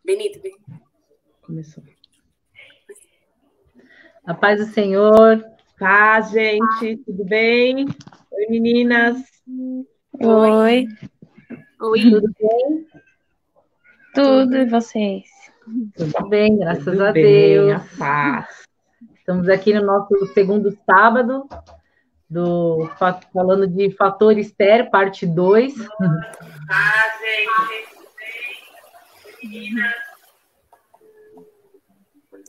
Benito. Começou. A paz do Senhor. Paz, gente. Tudo bem? Oi, meninas. Oi. Tudo bem? Tudo, e vocês? Tudo bem, graças Tudo a bem, Deus. a paz. Estamos aqui no nosso segundo sábado, falando de Fator Esther, parte 2. Paz, gente. Tudo bem? Meninas.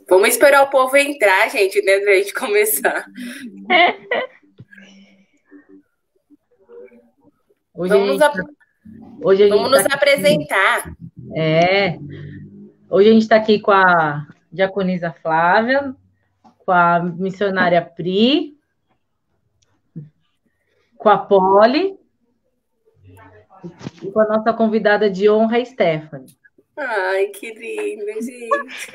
Vamos esperar o povo entrar, gente, né, pra gente começar. Vamos nos apresentar. Hoje a gente está aqui com a diaconisa Flávia, com a missionária Pri, com a Poli e com a nossa convidada de honra, Stephanie. Ai, que lindo, gente.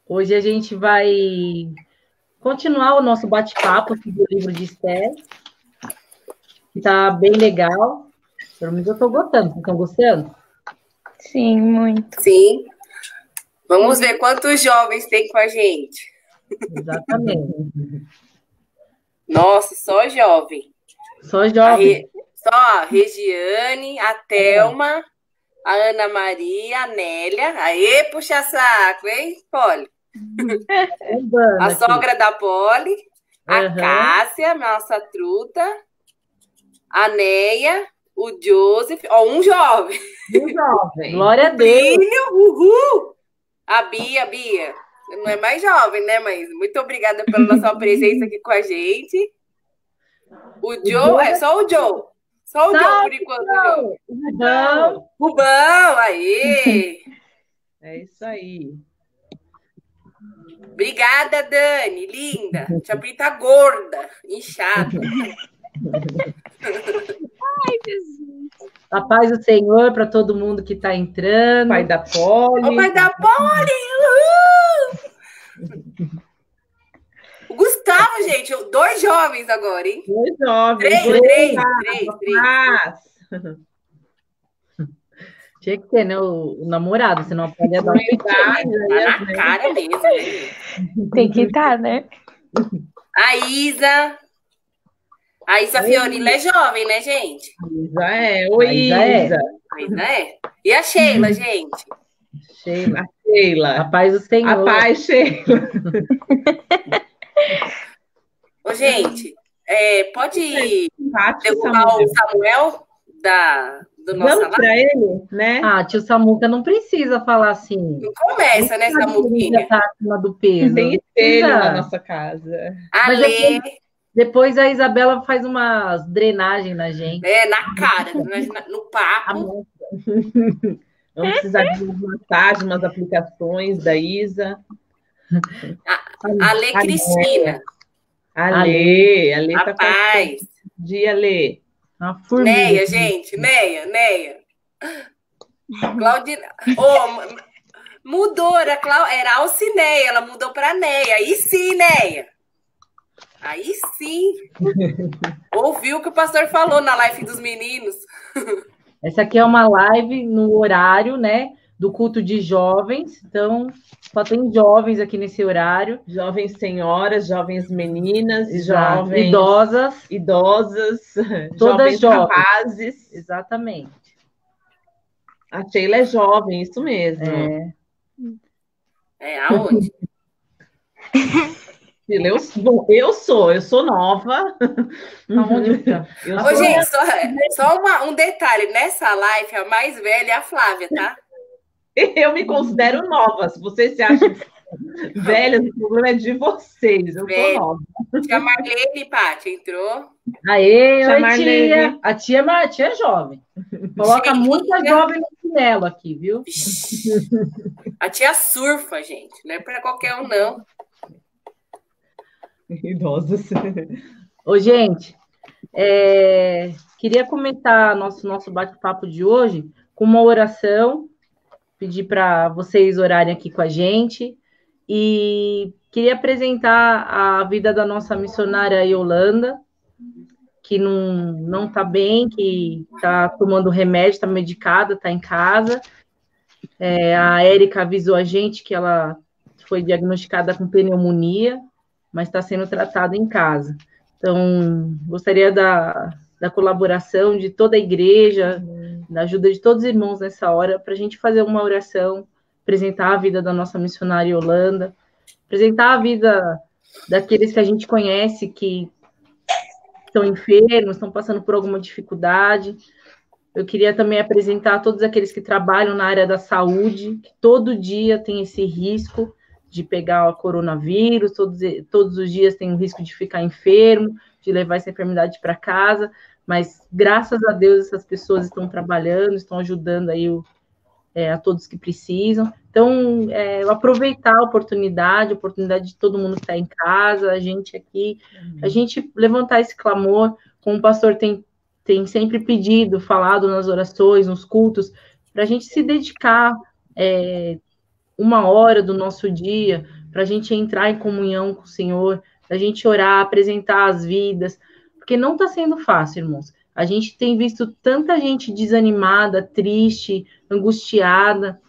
Hoje a gente vai continuar o nosso bate-papo sobre o livro de Esther, que está bem legal. Pelo menos eu estou gostando. Vocês estão gostando? Sim, muito. Sim. Vamos ver quantos jovens tem com a gente. Exatamente. Nossa, só jovem. Só jovem. Só a Regiane, a Thelma, a Ana Maria, a Nélia. Aê, puxa saco, hein, Poli? A sogra da Poli, a Cássia, nossa truta, a Neia, o Joseph, um jovem. Um jovem. Glória a Deus. Uhul. A Bia. Você não é mais jovem, né, mas muito obrigada pela sua presença aqui com a gente. O Joe, é só o Joe. Só o Joe, por enquanto. Rubão, aí. É isso aí. Obrigada, Dani, linda. Tia Pri tá gorda, inchada. Ai, Jesus. A paz do Senhor para todo mundo que está entrando. Pai da Poli. O pai da Poli. O Gustavo, gente, 2 jovens agora, hein? 2 jovens. 3. Tinha que ter, né? O namorado, senão pode dar uma idade. Tá na cara mesmo, né? Tem que estar, né? A Isa Fiorilla é jovem, né, gente? Isa é. Oi, Isa. A Isa é. E a Sheila, gente? Sheila. A paz do Senhor. A paz, Sheila. Ô, gente, pode derrubar o Samuel do nosso Vamos para ele, né? Tio Samuca não precisa falar assim. Não começa, né, Samuquinha? Tá acima do peso. Tem espelho na nossa casa. Depois a Isabela faz umas drenagens na gente. Na cara, no papo. Vamos precisar de uma massagem, umas aplicações da Isa. A Lê Cristina. A Lê tá Rapaz. Dia, Lê. Neia, gente. Neia. Claudina. Mudou, era Alcineia, ela mudou para Neia. Aí sim, Neia. Aí sim. Ouviu o que o pastor falou na live dos meninos. Essa aqui é uma live no horário, né, do culto de jovens. Então, só tem jovens aqui nesse horário. Jovens senhoras, jovens meninas, jovens idosas, todas jovens. Rapazes. Exatamente. A Sheila é jovem, isso mesmo. Aonde? Eu sou nova. Gente, só um detalhe. Nessa live, a mais velha é a Flávia, tá? Eu me considero nova. Se vocês se acham velhas, o problema é de vocês. Eu sou nova. Tia Marlene, Paty, entrou. Aê, tia. A tia é jovem. Coloca muita jovem no chinelo aqui, viu? A tia surfa, gente. Não é para qualquer um, não. Idosas. Ô, gente, queria comentar nosso bate-papo de hoje com uma oração, pedir para vocês orarem aqui com a gente, e queria apresentar a vida da nossa missionária Yolanda, que não está bem, que está tomando remédio, está medicada, está em casa. A Érica avisou a gente que ela foi diagnosticada com pneumonia, mas está sendo tratada em casa. Então, gostaria da colaboração de toda a igreja, da ajuda de todos os irmãos nessa hora, para a gente fazer uma oração, apresentar a vida da nossa missionária Yolanda, apresentar a vida daqueles que a gente conhece que estão enfermos, estão passando por alguma dificuldade. Eu queria também apresentar todos aqueles que trabalham na área da saúde, que todo dia tem esse risco de pegar o coronavírus, todos os dias tem o risco de ficar enfermo, de levar essa enfermidade para casa, mas graças a Deus essas pessoas estão trabalhando, estão ajudando aí a todos que precisam. Então, aproveitar a oportunidade de todo mundo que está em casa, a gente aqui, a gente levantar esse clamor, como o pastor tem sempre pedido, falado nas orações, nos cultos, para a gente se dedicar 1 hora do nosso dia, para a gente entrar em comunhão com o Senhor, para a gente orar, apresentar as vidas, porque não está sendo fácil, irmãos. A gente tem visto tanta gente desanimada, triste, angustiada.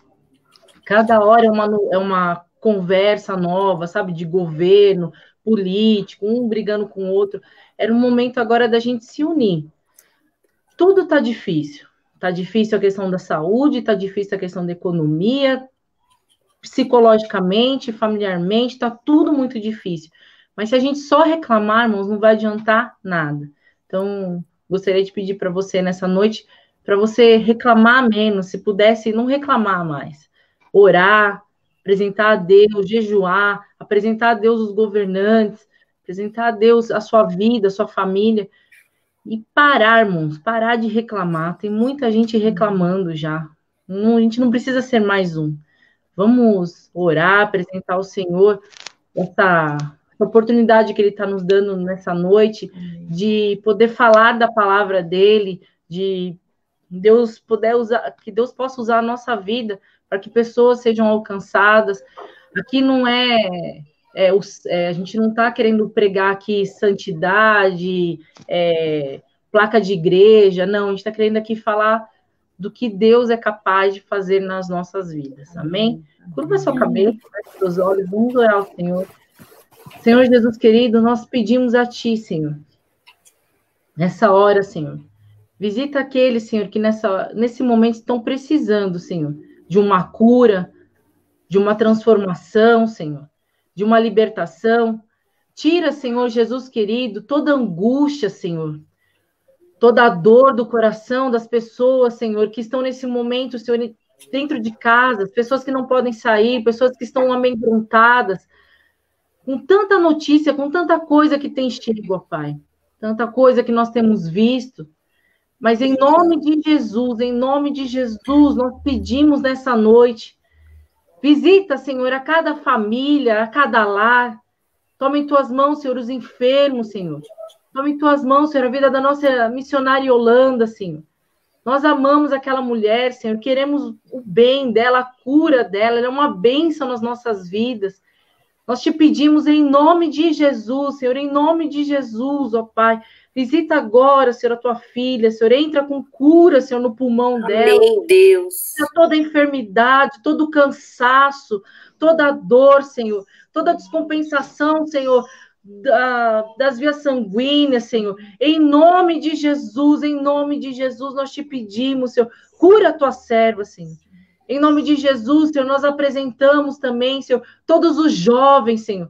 Cada hora é uma conversa nova, sabe, de governo, político, um brigando com o outro. Era um momento agora da gente se unir. Tudo está difícil. Está difícil a questão da saúde, está difícil a questão da economia, psicologicamente, familiarmente, está tudo muito difícil. Mas se a gente só reclamar, irmãos, não vai adiantar nada. Então, gostaria de pedir para você nessa noite, para você reclamar menos, se pudesse não reclamar mais. Orar, apresentar a Deus, jejuar, apresentar a Deus os governantes, apresentar a Deus a sua vida, a sua família, e parar, irmãos, parar de reclamar. Tem muita gente reclamando já. A gente não precisa ser mais um. Vamos orar, apresentar ao Senhor essa oportunidade que Ele está nos dando nessa noite, de poder falar da palavra dEle, de Deus poder usar, que Deus possa usar a nossa vida para que pessoas sejam alcançadas. Aqui não a gente não está querendo pregar aqui santidade, placa de igreja, não, a gente está querendo aqui falar do que Deus é capaz de fazer nas nossas vidas, amém? Curva sua cabeça, feche seus olhos, vamos orar ao Senhor. Senhor Jesus querido, nós pedimos a Ti, Senhor, nessa hora, Senhor, visita aqueles, Senhor, que nesse momento estão precisando, Senhor, de uma cura, de uma transformação, Senhor, de uma libertação. Tira, Senhor Jesus querido, toda angústia, Senhor, toda a dor do coração das pessoas, Senhor, que estão nesse momento, Senhor, dentro de casa, pessoas que não podem sair, pessoas que estão amedrontadas, com tanta notícia, com tanta coisa que tem chego, ó Pai, tanta coisa que nós temos visto, mas em nome de Jesus, nós pedimos nessa noite, visita, Senhor, a cada família, a cada lar, toma em Tuas mãos, Senhor, os enfermos, Senhor, toma em Tuas mãos, Senhor, a vida da nossa missionária Yolanda, Senhor. Nós amamos aquela mulher, Senhor, queremos o bem dela, a cura dela, ela é uma bênção nas nossas vidas. Nós Te pedimos em nome de Jesus, Senhor, em nome de Jesus, ó Pai. Visita agora, Senhor, a Tua filha, Senhor, entra com cura, Senhor, no pulmão dela. Amém, Deus. Toda enfermidade, todo cansaço, toda dor, Senhor, toda descompensação, Senhor, das vias sanguíneas, Senhor, em nome de Jesus, nós Te pedimos, Senhor, cura a Tua serva, Senhor, em nome de Jesus, Senhor, nós apresentamos também, Senhor, todos os jovens, Senhor,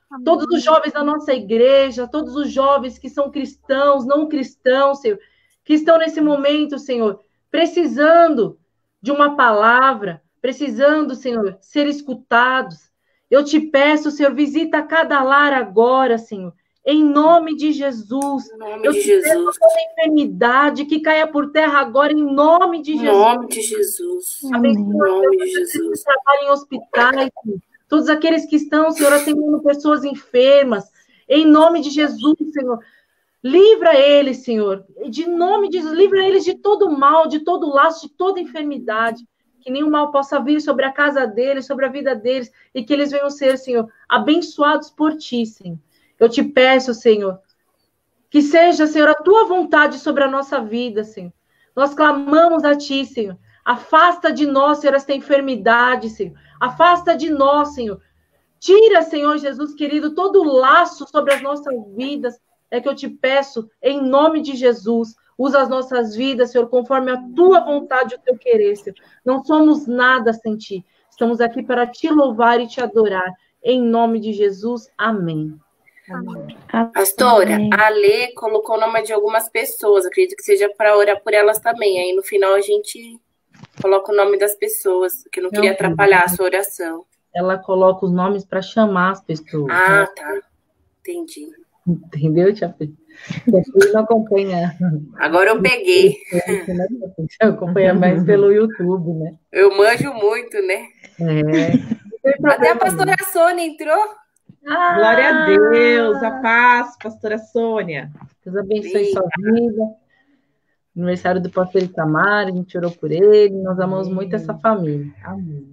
amém. Todos os jovens da nossa igreja, todos os jovens que são cristãos, não cristãos, Senhor, que estão nesse momento, Senhor, precisando de uma palavra, precisando, Senhor, ser escutados. Eu Te peço, Senhor, visita cada lar agora, Senhor, em nome de Jesus. Em nome de Jesus. Peço toda enfermidade que caia por terra agora, em nome de Jesus. Em nome de Jesus. Abençoa, em nome de Jesus. Que trabalham em hospitais, Senhor. Todos aqueles que estão, Senhor, atendendo pessoas enfermas, em nome de Jesus, Senhor. Livra eles, Senhor, de nome de Jesus, livra eles de todo mal, de todo laço, de toda enfermidade. Que nenhum mal possa vir sobre a casa deles, sobre a vida deles, e que eles venham ser, Senhor, abençoados por Ti, Senhor. Eu Te peço, Senhor, Que seja, Senhor, a tua vontade sobre a nossa vida, Senhor. Nós clamamos a ti, Senhor. Afasta de nós, Senhor, esta enfermidade, Senhor. Afasta de nós, Senhor. Tira, Senhor Jesus querido, todo o laço sobre as nossas vidas. É que eu te peço, em nome de Jesus. Usa as nossas vidas, Senhor, conforme a tua vontade e o teu querer, Senhor. Não somos nada sem ti. Estamos aqui para te louvar e te adorar. Em nome de Jesus. Amém. Amém. Pastora, a Lê colocou o nome de algumas pessoas. Acredito que seja para orar por elas também. Aí no final a gente coloca o nome das pessoas, que eu não queria atrapalhar a sua oração. Ela coloca os nomes para chamar as pessoas. Ah, tá. Entendi. Entendeu, Tia Fê? Você não acompanha. Agora eu peguei. Você acompanha mais pelo YouTube, né? Eu manjo muito, né? Até a pastora Sônia entrou. Glória a Deus, a paz, pastora Sônia. Deus abençoe sua vida. Aniversário do pastor Itamar, a gente orou por ele. Nós amamos muito essa família. Amém.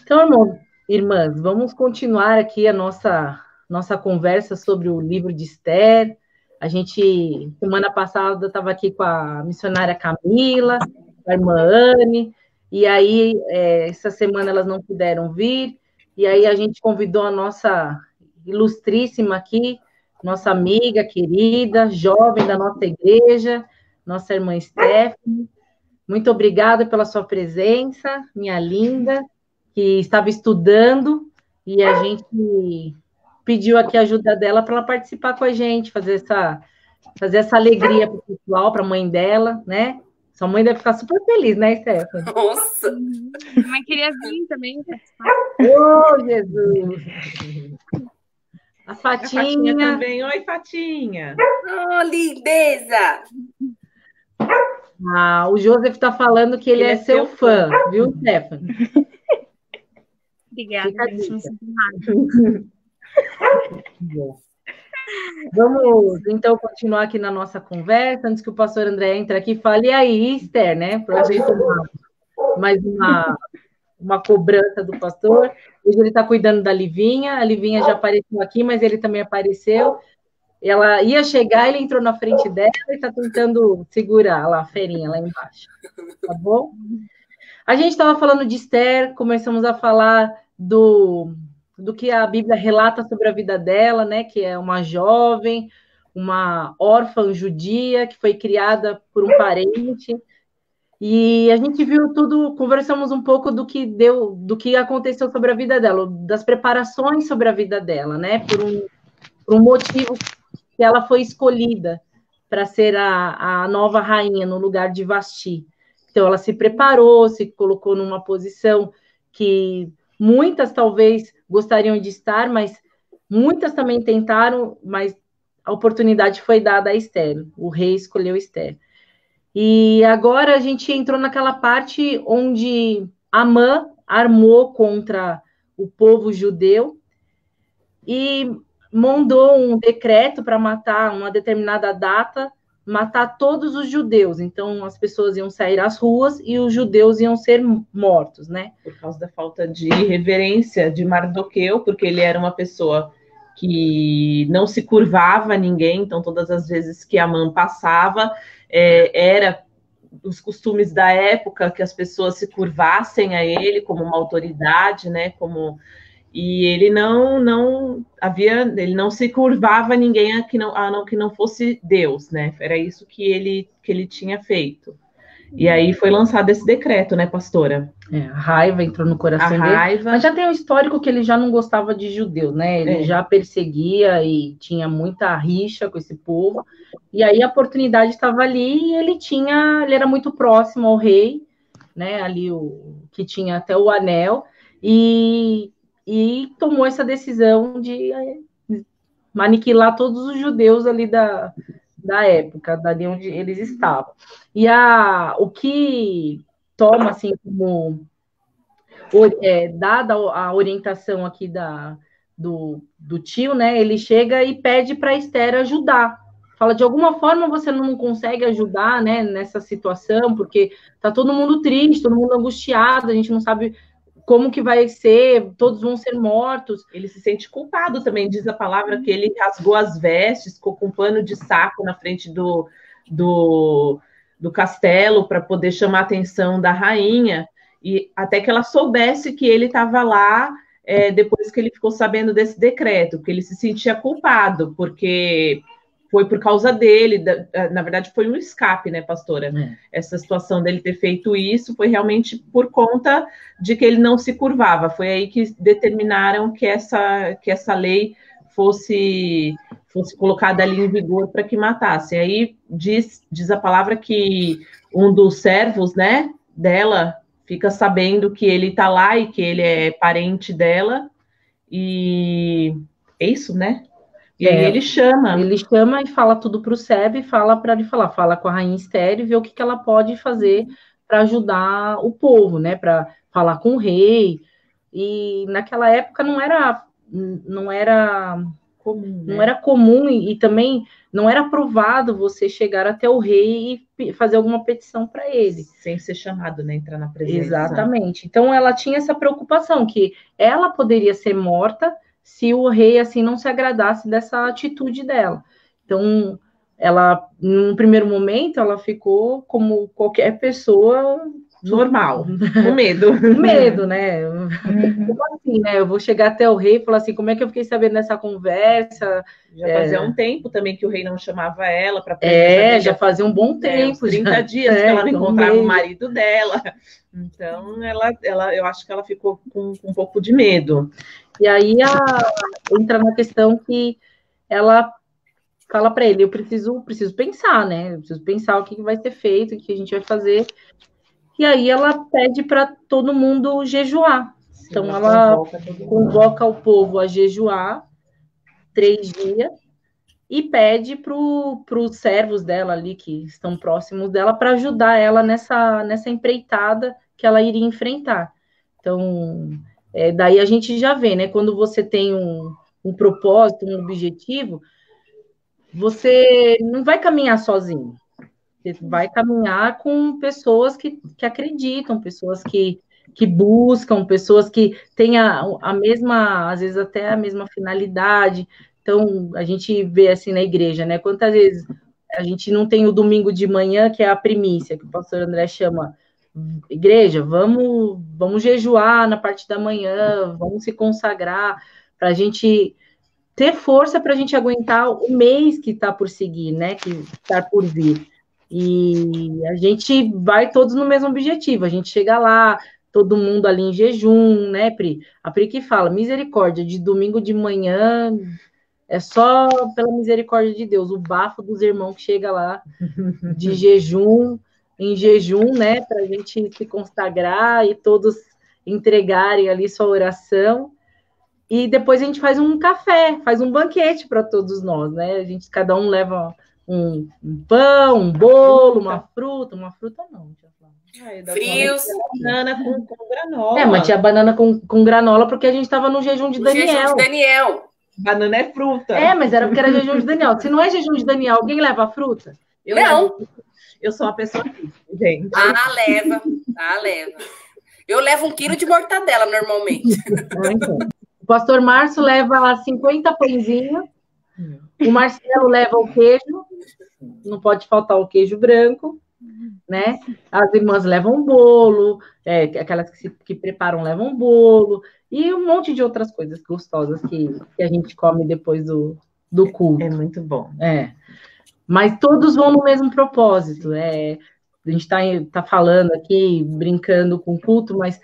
Então, irmãs, vamos continuar aqui a nossa conversa sobre o livro de Esther. A gente, semana passada, estava aqui com a missionária Camila, a irmã Anne, e aí, essa semana elas não puderam vir, e aí a gente convidou a nossa ilustríssima aqui, nossa amiga querida, jovem da nossa igreja, nossa irmã Stephanie. Muito obrigada pela sua presença, minha linda, que estava estudando, e a gente pediu aqui a ajuda dela para ela participar com a gente, fazer essa alegria para o pessoal, para a mãe dela, né? Sua mãe deve ficar super feliz, né, Stephanie? Nossa! Minha mãe queria vir também participar. Oh, Jesus! A A Fatinha Fatinha. também. Oi, Fatinha. Oh, lindeza! O Joseph está falando que ele é seu fã, viu, Stephanie? Obrigada, Fica a gente. dica. Me sinto honrada. Vamos, então, continuar aqui na nossa conversa, antes que o pastor André entre aqui, fale e aí, Esther, né? Para a gente mais uma cobrança do pastor. Hoje ele está cuidando da Livinha, a Livinha já apareceu aqui, mas ele também apareceu. Ela ia chegar, ele entrou na frente dela e está tentando segurar lá a ferinha lá embaixo. Tá bom? A gente estava falando de Esther, começamos a falar do que a Bíblia relata sobre a vida dela, né? Que é uma jovem, uma órfã judia que foi criada por um parente. E a gente viu tudo, conversamos um pouco do que aconteceu sobre a vida dela, das preparações sobre a vida dela, né? Por um motivo que ela foi escolhida para ser a nova rainha no lugar de Vasti. Então, ela se preparou, se colocou numa posição que muitas talvez gostariam de estar, mas muitas também tentaram, mas a oportunidade foi dada a Esther. O rei escolheu Esther. E agora a gente entrou naquela parte onde Amã armou contra o povo judeu e mandou um decreto para matar uma determinada data, matar todos os judeus. Então, as pessoas iam sair às ruas e os judeus iam ser mortos, né? Por causa da falta de reverência de Mardoqueu, porque ele era uma pessoa que não se curvava a ninguém, então todas as vezes que Amã passava, era os costumes da época que as pessoas se curvassem a ele como uma autoridade, né? E ele ele não se curvava a ninguém que não fosse Deus, né? Era isso que ele tinha feito. E aí foi lançado esse decreto, né, pastora? A raiva entrou no coração dele. Mas já tem um histórico que ele já não gostava de judeus, né? Ele já perseguia e tinha muita rixa com esse povo. E aí a oportunidade estava ali e ele era muito próximo ao rei, né? Ali que tinha até o anel. E tomou essa decisão de aniquilar todos os judeus ali da época, dali onde eles estavam. E o que toma, assim, como dada a orientação aqui do tio, né, ele chega e pede para Esther ajudar. Fala, de alguma forma você não consegue ajudar, né, nessa situação, porque tá todo mundo triste, todo mundo angustiado, a gente não sabe como que vai ser, todos vão ser mortos. Ele se sente culpado também, diz a palavra que ele rasgou as vestes, ficou com um pano de saco na frente do castelo para poder chamar a atenção da rainha, e até que ela soubesse que ele estava lá, depois que ele ficou sabendo desse decreto, porque ele se sentia culpado, porque foi por causa dele, na verdade foi um escape, né, pastora? Essa situação dele ter feito isso foi realmente por conta de que ele não se curvava, foi aí que determinaram que essa lei fosse colocada ali em vigor para que matasse. Aí diz a palavra que um dos servos, né, dela fica sabendo que ele está lá e que ele é parente dela, e é isso, né? E aí ele chama. Ele chama e fala tudo para o Seb, fala com a rainha Esther e ver o que ela pode fazer para ajudar o povo, né? Para falar com o rei. E naquela época não era comum, né? Não era comum e também não era aprovado você chegar até o rei e fazer alguma petição para ele. Sem ser chamado, né? Entrar na presença. Exatamente. Então ela tinha essa preocupação que ela poderia ser morta se o rei, assim, não se agradasse dessa atitude dela. Então, ela, num primeiro momento, ela ficou como qualquer pessoa normal, com medo. Com medo, né? Como assim, né? Eu vou chegar até o rei e falar assim, como é que eu fiquei sabendo dessa conversa? Já fazia um tempo também que o rei não chamava ela para já fazia um bom tempo. 30 dias que ela não encontrava o marido dela. Então, eu acho que ela ficou com um pouco de medo. E aí entra na questão que ela fala para ele, eu preciso pensar, né? Eu preciso pensar o que vai ser feito, o que a gente vai fazer. E aí ela pede para todo mundo jejuar. Sim, então ela convoca o povo a jejuar 3 dias e pede para os servos dela ali, que estão próximos dela, para ajudar ela nessa empreitada que ela iria enfrentar. Então, daí a gente já vê, né? Quando você tem um propósito, um objetivo, você não vai caminhar sozinho. Você vai caminhar com pessoas que acreditam, pessoas que buscam, pessoas que têm a mesma, às vezes até a mesma finalidade. Então, a gente vê assim na igreja, né? Quantas vezes a gente não tem o domingo de manhã, que é a primícia, que o pastor André chama, igreja, vamos jejuar na parte da manhã, vamos se consagrar, para a gente ter força para a gente aguentar o mês que está por seguir, né? Que está por vir. E a gente vai todos no mesmo objetivo, a gente chega lá, todo mundo ali em jejum, né, Pri? A Pri que fala, misericórdia, de domingo de manhã, é só pela misericórdia de Deus, o bafo dos irmãos que chega lá, de jejum, em jejum, né, para a gente se consagrar e todos entregarem ali sua oração, e depois a gente faz um café, faz um banquete para todos nós, né, cada um leva um pão, um bolo, uma fruta não. Frios. Banana com granola. Mas tinha banana com granola porque a gente estava no jejum de Daniel. Jejum de Daniel. Banana é fruta. Mas era porque era jejum de Daniel. Se não é jejum de Daniel, alguém leva a fruta? Eu sou uma pessoa triste, gente. Leva. Eu levo 1 quilo de mortadela normalmente. Então. O pastor Márcio leva 50 pãezinhos. O Marcelo leva o queijo, não pode faltar o queijo branco, né? As irmãs levam bolo, aquelas que preparam levam bolo, e um monte de outras coisas gostosas que a gente come depois do culto. É muito bom. Mas todos vão no mesmo propósito. A gente tá falando aqui, brincando com o culto, mas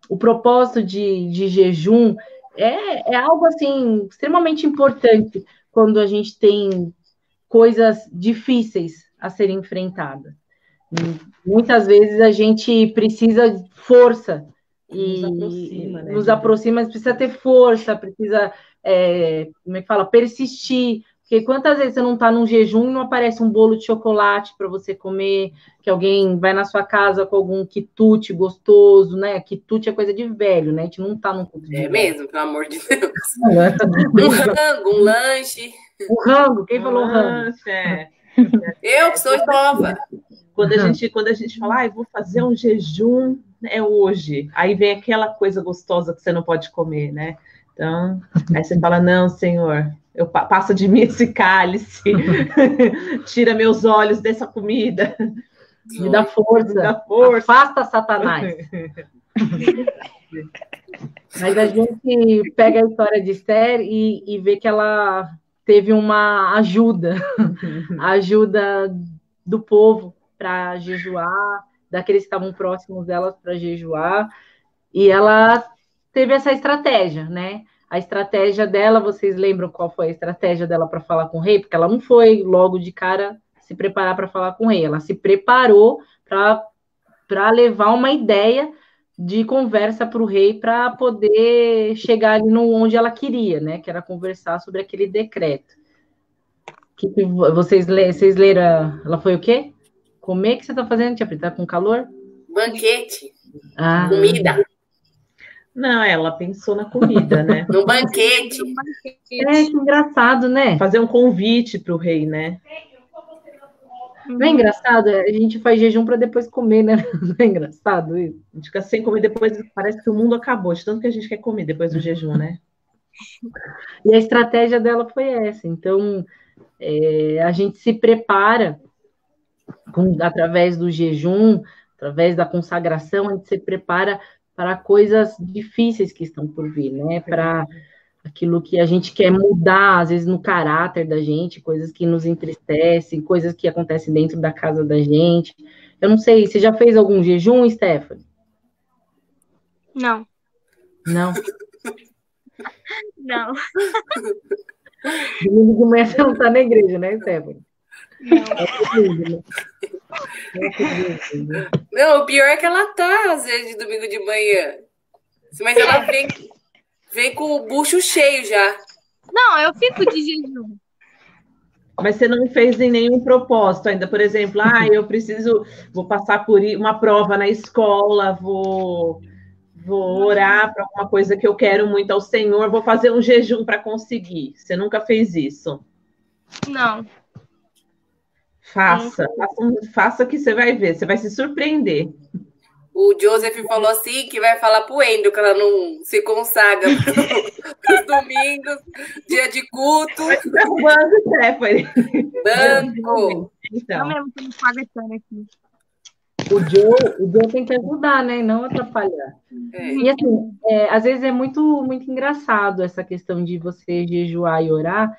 o propósito de jejum é algo, assim, extremamente importante quando a gente tem coisas difíceis a serem enfrentadas. Muitas vezes a gente precisa de força e nos aproxima, mas precisa ter força, precisa, como é que fala, persistir. Porque quantas vezes você não está num jejum e não aparece um bolo de chocolate para você comer, que alguém vai na sua casa com algum quitute gostoso, né? Quitute é coisa de velho, né? A gente não está num culto de velho. Mesmo, pelo amor de Deus. Um rango, um lanche. O rango, quem falou rango? Eu que sou nova. Quando a gente fala, eu vou fazer um jejum é hoje. Aí vem aquela coisa gostosa que você não pode comer, né? Então, aí você fala, não, Senhor, passa de mim esse cálice, tira meus olhos dessa comida. Me dá força. Me dá força. Afasta Satanás. Mas a gente pega a história de Esther e vê que ela teve uma ajuda, a ajuda do povo para jejuar, daqueles que estavam próximos delas para jejuar, e ela teve essa estratégia, né? A estratégia dela, vocês lembram qual foi a estratégia dela para falar com o rei? Porque ela não foi logo de cara se preparar para falar com o rei, ela se preparou para levar uma ideia de conversa para o rei para poder chegar ali onde ela queria, né? Que era conversar sobre aquele decreto. Vocês leram? Ela foi o quê? Comer? O que você está fazendo, Tia Preta? Tá com calor? Banquete. Comida. Não, ela pensou na comida, né? No banquete. É, que engraçado, né? Fazer um convite para o rei, né? Não é engraçado? A gente faz jejum para depois comer, né? Não é engraçado isso? A gente fica sem comer depois, parece que o mundo acabou, de tanto que a gente quer comer depois do jejum, né? E a estratégia dela foi essa. Então, a gente se prepara através do jejum, através da consagração, a gente se prepara para coisas difíceis que estão por vir, né? Para aquilo que a gente quer mudar, às vezes, no caráter da gente, coisas que nos entristecem, coisas que acontecem dentro da casa da gente. Eu não sei, você já fez algum jejum, Stephanie? Não. Não? Não. Domingo de manhã você não está na igreja, né, Stephanie? Não, o pior é que ela tá, às vezes, de domingo de manhã. Mas ela vem com o bucho cheio já. Não, eu fico de jejum. Mas você não fez em nenhum propósito ainda, por exemplo, vou passar por uma prova na escola, vou orar para alguma coisa que eu quero muito ao Senhor, vou fazer um jejum para conseguir. Você nunca fez isso? Não. Faça que você vai ver, você vai se surpreender. O Joseph falou assim que vai falar pro Endo que ela não se consagra nos domingos, dia de culto. Banco, Stephanie. Banco. Então. Eu mesmo tô me pagatando aqui. O Joe tem que ajudar, né? E não atrapalhar. E assim, às vezes é muito, muito engraçado essa questão de você jejuar e orar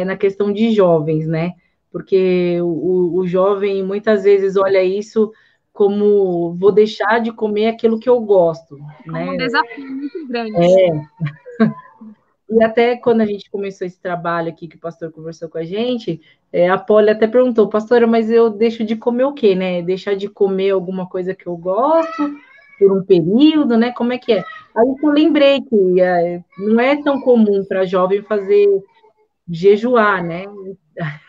na questão de jovens, né? Porque o jovem muitas vezes olha isso como vou deixar de comer aquilo que eu gosto, né? Um desafio muito grande. E até quando a gente começou esse trabalho aqui, que o pastor conversou com a gente, a Polly até perguntou, pastora, mas eu deixo de comer o quê, né? Deixar de comer alguma coisa que eu gosto por um período, né? Como é que é? Aí eu lembrei que não é tão comum para jovem fazer jejuar, né?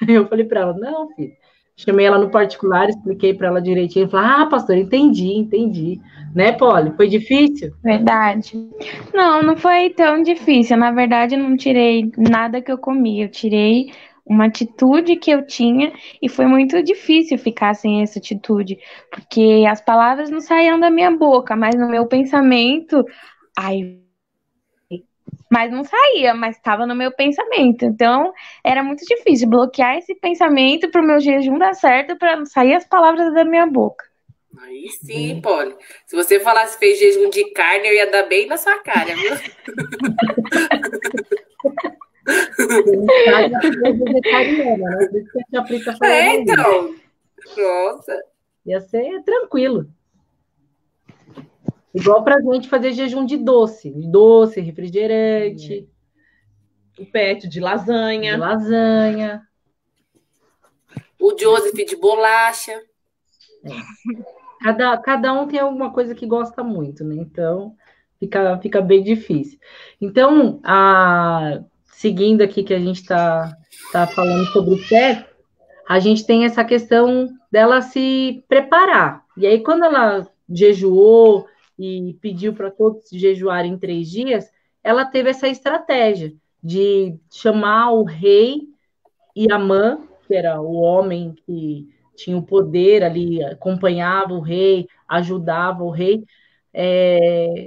Eu falei para ela, não, filho. Chamei ela no particular, expliquei para ela direitinho. Falei, pastor, entendi. Né, Polly? Foi difícil? Verdade. Não foi tão difícil. Na verdade, eu não tirei nada que eu comi. Eu tirei uma atitude que eu tinha e foi muito difícil ficar sem essa atitude, porque as palavras não saíam da minha boca, mas no meu pensamento, mas não saía, mas estava no meu pensamento. Então, era muito difícil bloquear esse pensamento para o meu jejum dar certo, para não sair as palavras da minha boca. Aí sim, Polly. Se você falasse fez jejum de carne, eu ia dar bem na sua cara, viu? Então. Nossa. Ia ser tranquilo. Igual pra gente fazer jejum de doce, refrigerante. O Pet de lasanha. O Joseph de bolacha. Cada um tem alguma coisa que gosta muito, né? Então, fica bem difícil. Então, seguindo aqui que a gente está falando sobre o pé, a gente tem essa questão dela se preparar. E aí, quando ela jejuou e pediu para todos jejuarem em 3 dias, ela teve essa estratégia de chamar o rei e Amã, que era o homem que tinha o poder ali, acompanhava o rei, ajudava o rei,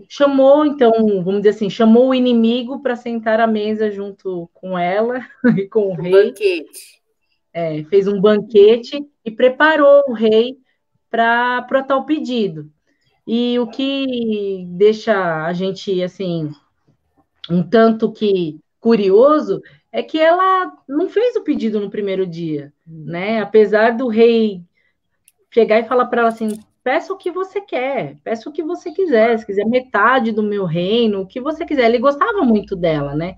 chamou, então, vamos dizer assim, chamou o inimigo para sentar à mesa junto com ela e com o rei. Banquete. Fez um banquete e preparou o rei para tal pedido. E o que deixa a gente, assim, um tanto que curioso é que ela não fez o pedido no primeiro dia, né? Apesar do rei chegar e falar para ela assim: peça o que você quer, peça o que você quiser, se quiser metade do meu reino, o que você quiser. Ele gostava muito dela, né?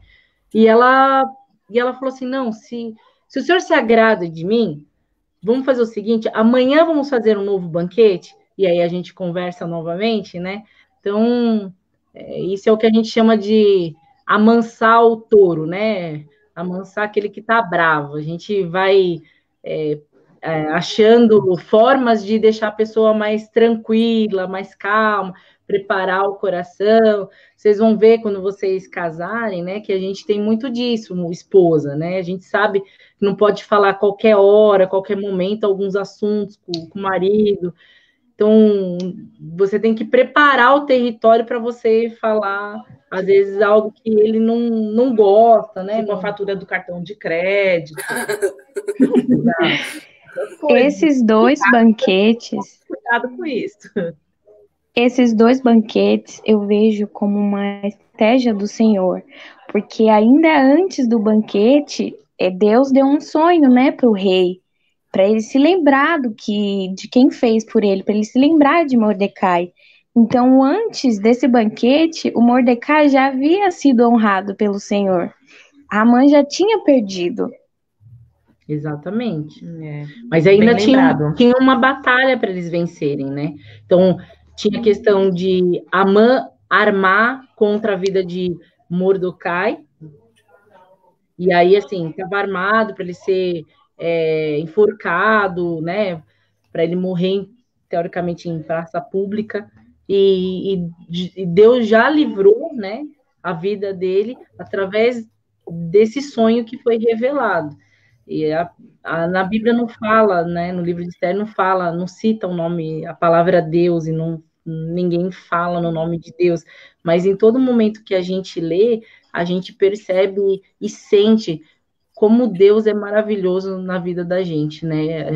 E ela falou assim: não, se o senhor se agrada de mim, vamos fazer o seguinte: amanhã vamos fazer um novo banquete, e aí a gente conversa novamente, né? Então, isso é o que a gente chama de amansar o touro, né? Amansar aquele que tá bravo. A gente vai achando formas de deixar a pessoa mais tranquila, mais calma, preparar o coração. Vocês vão ver quando vocês casarem, né, que a gente tem muito disso, esposa, né? A gente sabe que não pode falar a qualquer hora, a qualquer momento, alguns assuntos com o marido. Então, você tem que preparar o território para você falar, às vezes, algo que ele não gosta, né? Tipo a fatura do cartão de crédito. Esses dois banquetes. Cuidado com isso. Esses dois banquetes eu vejo como uma estratégia do Senhor, porque ainda antes do banquete, Deus deu um sonho, né, para o rei, para ele se lembrar de quem fez por ele, para ele se lembrar de Mordecai. Então, antes desse banquete, o Mordecai já havia sido honrado pelo Senhor. A Amã já tinha perdido. Exatamente. Mas ainda tinha uma batalha para eles vencerem, né? Então, tinha a questão de Amã armar contra a vida de Mordecai. E aí, assim, estava armado para ele ser enforcado, né? Para ele morrer, teoricamente, em praça pública. E Deus já livrou, né, a vida dele através desse sonho que foi revelado. E na Bíblia não fala, né, no livro de Esther não fala, não cita o nome, a palavra Deus, e ninguém fala no nome de Deus, mas em todo momento que a gente lê, a gente percebe e sente como Deus é maravilhoso na vida da gente, né?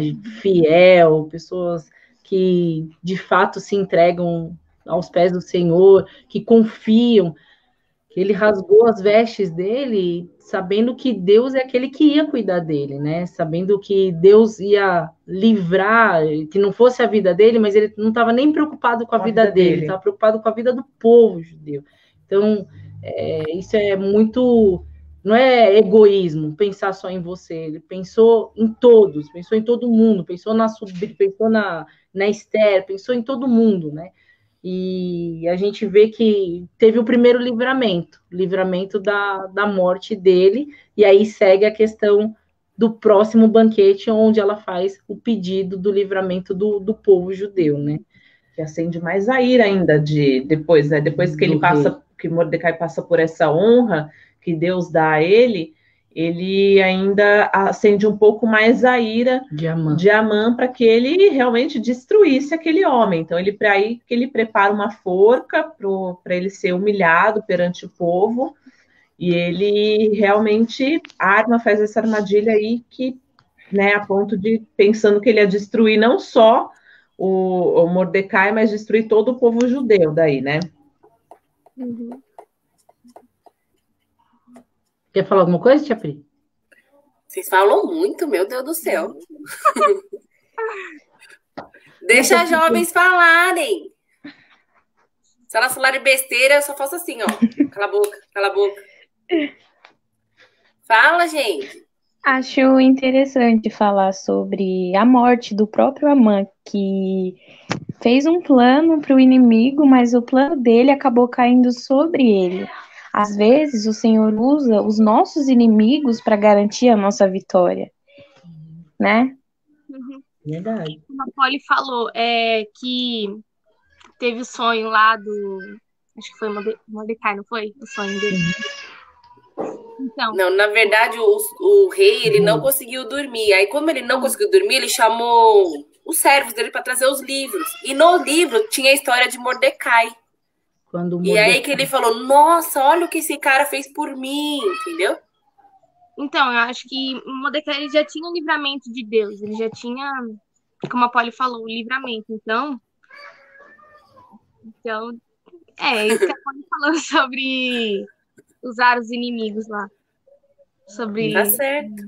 Fiel, pessoas que de fato se entregam aos pés do Senhor, que confiam. Ele rasgou as vestes dele, sabendo que Deus é aquele que ia cuidar dele, né? Sabendo que Deus ia livrar, que não fosse a vida dele, mas ele não estava nem preocupado com a vida dele, estava preocupado com a vida do povo judeu. Então, isso é muito... Não é egoísmo pensar só em você, ele pensou em todos, pensou em todo mundo, pensou na Esther, pensou em todo mundo, né? E a gente vê que teve o primeiro livramento da morte dele, e aí segue a questão do próximo banquete, onde ela faz o pedido do livramento do povo judeu, né? Que acende mais a ira ainda depois que ele passa, que Mordecai passa por essa honra que Deus dá a ele ainda acende um pouco mais a ira de Amã para que ele realmente destruísse aquele homem. Então, ele prepara uma forca para ele ser humilhado perante o povo, e ele realmente faz essa armadilha aí que, né, a ponto de, pensando que ele ia destruir não só o Mordecai, mas destruir todo o povo judeu daí, né? Uhum. Quer falar alguma coisa, Tia Pri? Vocês falam muito, meu Deus do céu. Deixa as jovens falarem. Se elas falarem besteira, eu só faço assim, ó. Cala a boca, cala a boca. Fala, gente. Acho interessante falar sobre a morte do próprio Amã, que fez um plano para o inimigo, mas o plano dele acabou caindo sobre ele. Às vezes, o Senhor usa os nossos inimigos para garantir a nossa vitória, né? Uhum. Verdade. Como a Polly falou, que teve o sonho lá do... Acho que foi Mordecai, não foi? O sonho dele. Então. Não, na verdade, o rei, ele não conseguiu dormir. Aí, como ele não conseguiu dormir, ele chamou os servos dele para trazer os livros. E no livro tinha a história de Mordecai. Quando E aí que ele falou, nossa, olha o que esse cara fez por mim, entendeu? Então, eu acho que Mordecai ele já tinha o livramento de Deus, ele já tinha, como a Polly falou, o livramento. Então é isso que a Polly falou sobre usar os inimigos lá. Sobre. Tá certo.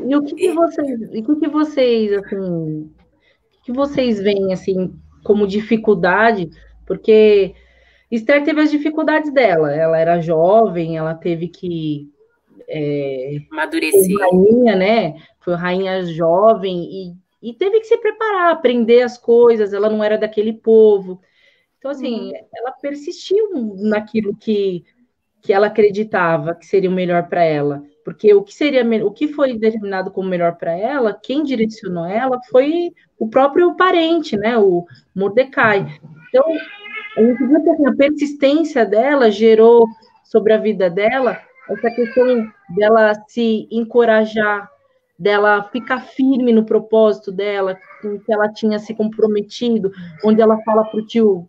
E o que vocês, assim, o que vocês veem, assim, como dificuldade? Porque Esther teve as dificuldades dela. Ela era jovem, ela teve que Amadurecer. rainha, né? Foi rainha jovem e teve que se preparar, aprender as coisas. Ela não era daquele povo. Então, assim, ela persistiu naquilo que ela acreditava que seria o melhor para ela. Porque o que foi determinado como melhor para ela, quem direcionou ela foi o próprio parente, né? O Mordecai. Então, a gente viu que assim, a persistência dela gerou sobre a vida dela essa questão dela se encorajar, dela ficar firme no propósito dela, com que ela tinha se comprometido, onde ela fala para o tio,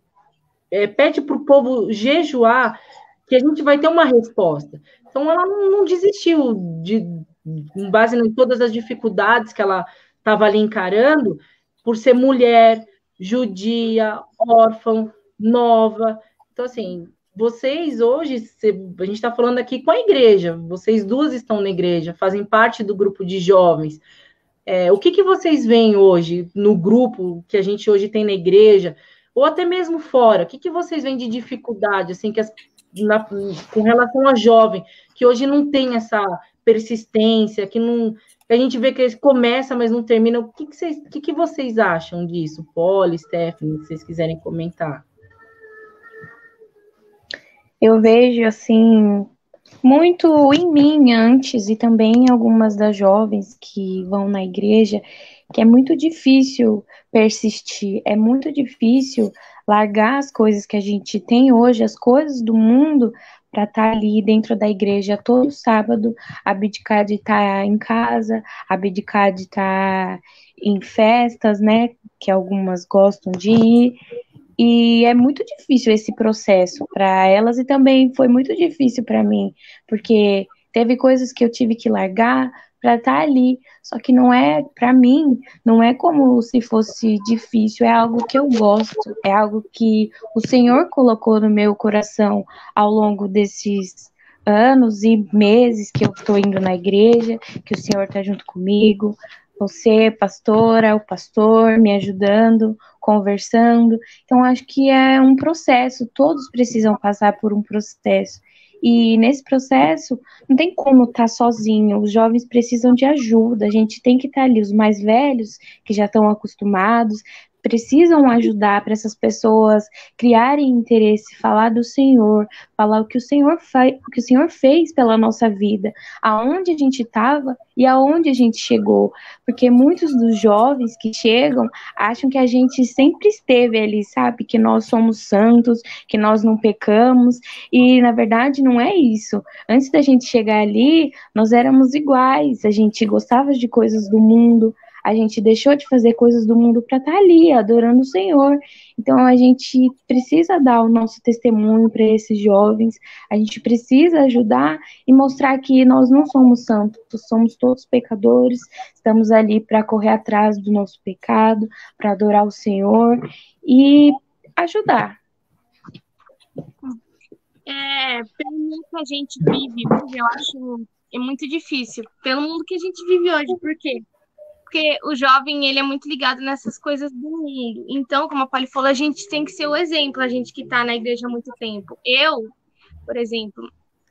pede para o povo jejuar, que a gente vai ter uma resposta. Então, ela não desistiu, com base em todas as dificuldades que ela estava ali encarando, por ser mulher, judia, órfã, nova. Então, assim, vocês hoje, a gente está falando aqui com a igreja, vocês duas estão na igreja, fazem parte do grupo de jovens. O que vocês veem hoje no grupo que a gente hoje tem na igreja, ou até mesmo fora? O que vocês veem de dificuldade, assim, com relação a jovem, que hoje não tem essa persistência, que a gente vê que começa, mas não termina? O que vocês acham disso? Polly, Stephanie, se vocês quiserem comentar. Eu vejo, assim, muito em mim antes e também em algumas das jovens que vão na igreja, que é muito difícil persistir, é muito difícil largar as coisas que a gente tem hoje, as coisas do mundo, para estar ali dentro da igreja todo sábado, abdicar de estar em casa, abdicar de estar em festas, né, que algumas gostam de ir. E é muito difícil esse processo para elas e também foi muito difícil para mim, porque teve coisas que eu tive que largar para estar ali. Só que não é, para mim, não é como se fosse difícil, é algo que eu gosto, é algo que o Senhor colocou no meu coração ao longo desses anos e meses que eu estou indo na igreja, que o Senhor está junto comigo. Você, pastora, o pastor, me ajudando, conversando. Então, acho que é um processo, todos precisam passar por um processo. E nesse processo, não tem como estar sozinho, os jovens precisam de ajuda, a gente tem que estar ali, os mais velhos, que já estão acostumados, precisam ajudar para essas pessoas criarem interesse, falar do Senhor, falar o que o Senhor fez pela nossa vida, aonde a gente estava e aonde a gente chegou, porque muitos dos jovens que chegam acham que a gente sempre esteve ali, sabe, que nós somos santos, que nós não pecamos, e na verdade não é isso. Antes da gente chegar ali, nós éramos iguais, a gente gostava de coisas do mundo, a gente deixou de fazer coisas do mundo para estar ali, adorando o Senhor. Então, a gente precisa dar o nosso testemunho para esses jovens, a gente precisa ajudar e mostrar que nós não somos santos, somos todos pecadores, estamos ali para correr atrás do nosso pecado, para adorar o Senhor e ajudar. Pelo mundo que a gente vive hoje, eu acho muito difícil. Pelo mundo que a gente vive hoje, por quê? Porque o jovem, ele é muito ligado nessas coisas do mundo. Então, como a Polly falou, a gente tem que ser o exemplo, a gente que está na igreja há muito tempo. Eu, por exemplo,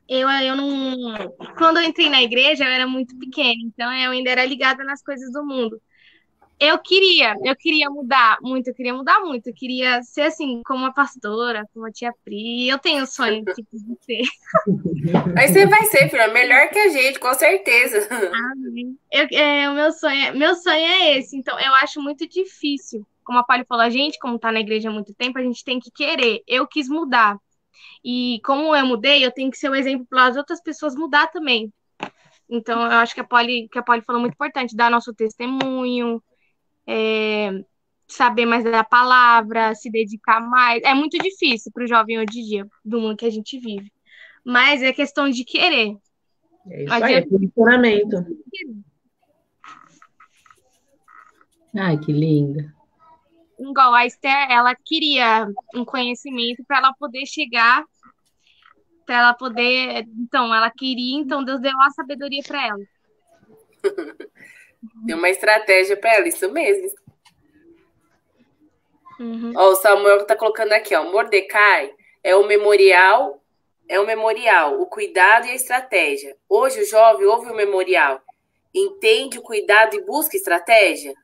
eu não... Quando eu entrei na igreja, eu era muito pequena, então eu ainda era ligada nas coisas do mundo. Eu queria mudar muito, eu queria ser assim, como a pastora, como a tia Pri, eu tenho sonho tipo, de ser. Aí você vai ser, filha, melhor que a gente, com certeza. Amém. O meu sonho é esse, então eu acho muito difícil. Como a Polly falou, a gente, como tá na igreja há muito tempo, a gente tem que querer. Eu quis mudar. E como eu mudei, eu tenho que ser o exemplo para as outras pessoas mudar também. Então, eu acho que a Polly falou muito importante, dar nosso testemunho, saber mais da palavra, se dedicar mais. É muito difícil para o jovem hoje em dia, do mundo que a gente vive. Mas é questão de querer. É isso aí, é posicionamento. Ai, que linda. Igual a Esther, ela queria um conhecimento para ela poder chegar, para ela poder. Então, ela queria, então Deus deu a sabedoria para ela. Deu uma estratégia para ela, isso mesmo. Uhum. Ó, o Samuel tá colocando aqui, ó, Mordecai é o memorial, o cuidado e a estratégia. Hoje o jovem ouve o memorial, entende o cuidado e busca estratégia?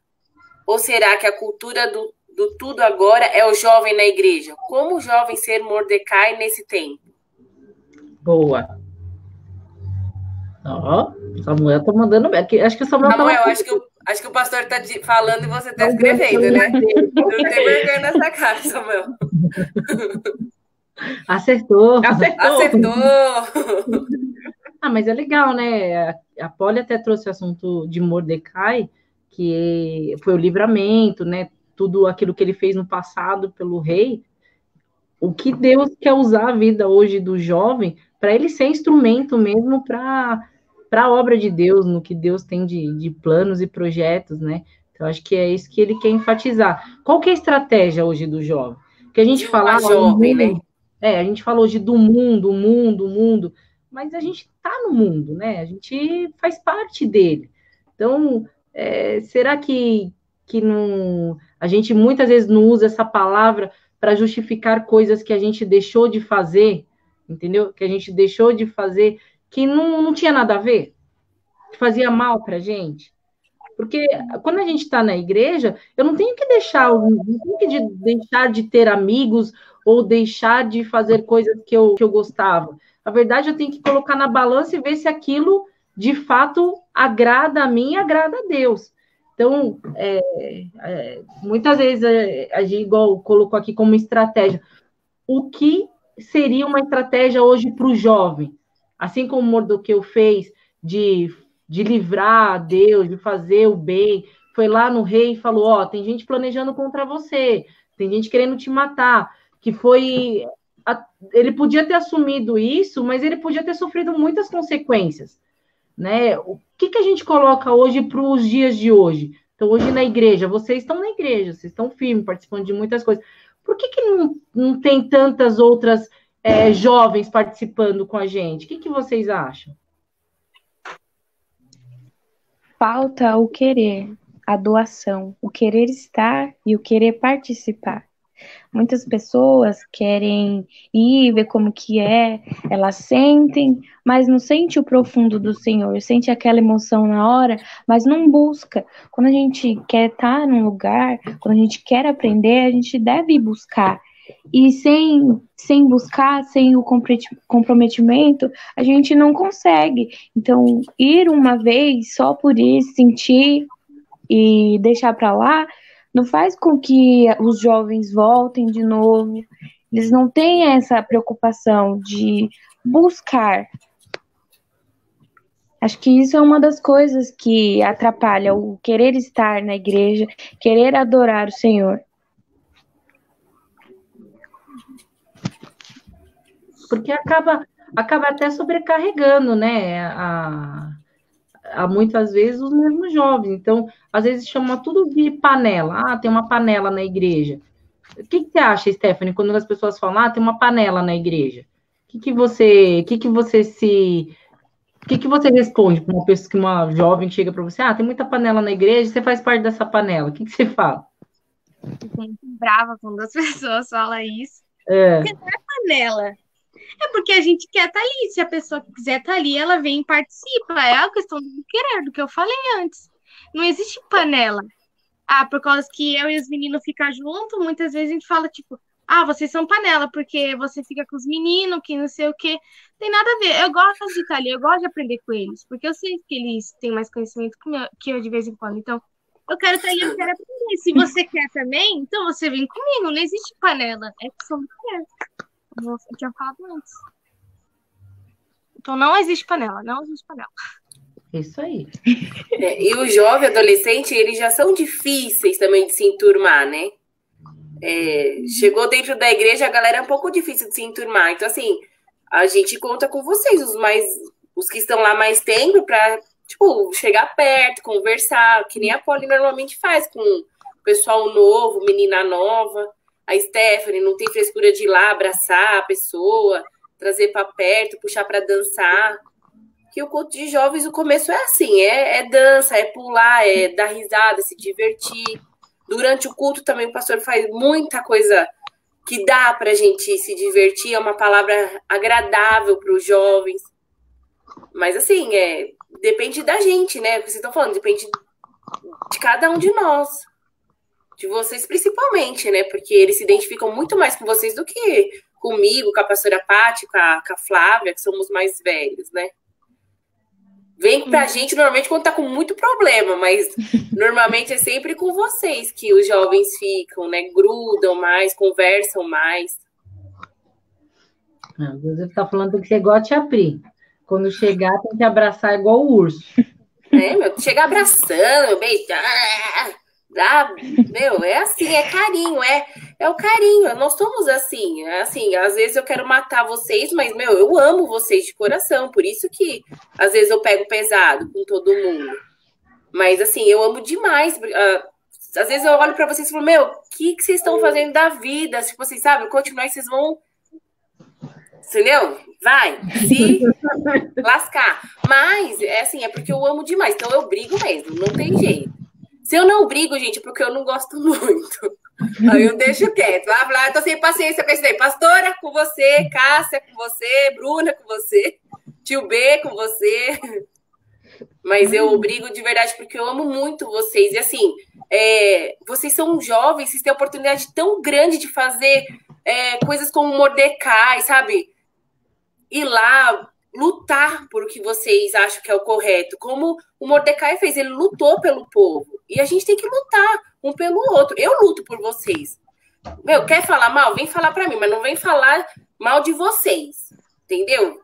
Ou será que a cultura do tudo agora é o jovem na igreja? Como o jovem ser Mordecai nesse tempo? Boa. Ó, o Samuel tá mandando bem. Acho que o Samuel Samuel, acho que o pastor tá falando e você tá escrevendo, né? Não tem vergonha nessa cara, Samuel. Acertou. Ah, mas é legal, né? A Polly até trouxe o assunto de Mordecai, que foi o livramento, né? Tudo aquilo que ele fez no passado pelo rei. O que Deus quer usar a vida hoje do jovem para ele ser instrumento mesmo para a obra de Deus, no que Deus tem de planos e projetos, né? Então, acho que é isso que ele quer enfatizar. Qual que é a estratégia hoje do jovem? Que a gente fala jovem, né? A gente fala hoje do mundo, mas a gente está no mundo, né? A gente faz parte dele. Então, será que não, a gente muitas vezes não usa essa palavra para justificar coisas que a gente deixou de fazer, entendeu? Que a gente deixou de fazer, que não tinha nada a ver, que fazia mal para a gente. Porque quando a gente está na igreja, eu não tenho que deixar de ter amigos ou deixar de fazer coisas que eu gostava. Na verdade, eu tenho que colocar na balança e ver se aquilo de fato agrada a mim e agrada a Deus. Então, muitas vezes a gente, igual colocou aqui como estratégia, o que seria uma estratégia hoje para o jovem? Assim como o Mardoqueu fez de livrar a Deus, de fazer o bem, foi lá no rei e falou, ó, tem gente planejando contra você, tem gente querendo te matar, que foi... Ele podia ter assumido isso, mas ele podia ter sofrido muitas consequências, né? O que a gente coloca hoje para os dias de hoje? Então, hoje na igreja, vocês estão na igreja, vocês estão firmes, participando de muitas coisas. Por que não tem tantas outras jovens participando com a gente? O que vocês acham? Falta o querer, a doação, o querer estar e o querer participar. Muitas pessoas querem ir ver como que é, elas sentem, mas não sente o profundo do Senhor, sente aquela emoção na hora, mas não busca. Quando a gente quer estar num lugar, quando a gente quer aprender, a gente deve buscar. E sem buscar, sem o comprometimento, a gente não consegue. Então, ir uma vez só por ir, sentir e deixar para lá, não faz com que os jovens voltem de novo. Eles não têm essa preocupação de buscar. Acho que isso é uma das coisas que atrapalha o querer estar na igreja, querer adorar o Senhor. Porque acaba até sobrecarregando, né? A muitas vezes os mesmos jovens. Então, às vezes chama tudo de panela. Ah, tem uma panela na igreja. O que você acha, Stephanie, quando as pessoas falam, tem uma panela na igreja? O que você responde para uma pessoa, que uma jovem chega para você, tem muita panela na igreja, você faz parte dessa panela? O que você fala? Eu fico muito brava quando as pessoas falam isso. Porque não é panela. É porque a gente quer estar ali. Se a pessoa quiser estar ali, ela vem e participa. É a questão do querer, do que eu falei antes. Não existe panela. Por causa que eu e os meninos ficam juntos, muitas vezes a gente fala, tipo, vocês são panela, porque você fica com os meninos, que não sei o quê. Tem nada a ver. Eu gosto de estar ali, eu gosto de aprender com eles, porque eu sei que eles têm mais conhecimento que eu de vez em quando. Então, eu quero estar ali, eu quero aprender. Se você quer também, então você vem comigo. Não existe panela. É questão do querer. Eu tinha falado antes. Então não existe panela, não existe panela. Isso aí. E o jovem adolescente, eles já são difíceis também de se enturmar, né? Chegou dentro da igreja, a galera é um pouco difícil de se enturmar. Então, assim, a gente conta com vocês, os que estão lá mais tempo, para tipo, chegar perto, conversar, que nem a Polly normalmente faz com o pessoal novo, menina nova. A Stephanie não tem frescura de ir lá abraçar a pessoa, trazer para perto, puxar para dançar. Que o culto de jovens, o começo é assim, é dança, é pular, é dar risada, se divertir. Durante o culto também o pastor faz muita coisa que dá para a gente se divertir, é uma palavra agradável para os jovens. Mas assim, depende da gente, né? O que vocês estão falando, depende de cada um de nós. De vocês principalmente, né? Porque eles se identificam muito mais com vocês do que comigo, com a pastora Paty, com a Flávia, que somos mais velhos, né? Vem pra gente normalmente quando tá com muito problema, mas normalmente é sempre com vocês que os jovens ficam, né? Grudam mais, conversam mais. Você tá falando que você igual a tia Pri. Quando chegar, tem que abraçar igual o urso. Chegar abraçando, beijar. É assim, é carinho, é o carinho. Nós somos assim, às vezes eu quero matar vocês, mas, eu amo vocês de coração, por isso que às vezes eu pego pesado com todo mundo. Mas, assim, eu amo demais. Às vezes eu olho pra vocês e falo, o que vocês estão fazendo da vida? Se vocês sabem, continuar, vocês vão... Entendeu? Vai se lascar. Mas, é porque eu amo demais, então eu brigo mesmo, não tem jeito. Se eu não brigo, gente, é porque eu não gosto muito. Aí eu deixo quieto. Eu tô sem paciência com isso daí. Pastora, com você. Cássia, com você. Bruna, com você. Tio B, com você. Mas eu brigo de verdade porque eu amo muito vocês. E assim, vocês são jovens, vocês têm a oportunidade tão grande de fazer coisas como Mordecai, sabe? Ir lá, lutar por o que vocês acham que é o correto. Como o Mordecai fez, ele lutou pelo povo. E a gente tem que lutar um pelo outro. Eu luto por vocês. Quer falar mal? Vem falar pra mim, mas não vem falar mal de vocês. Entendeu?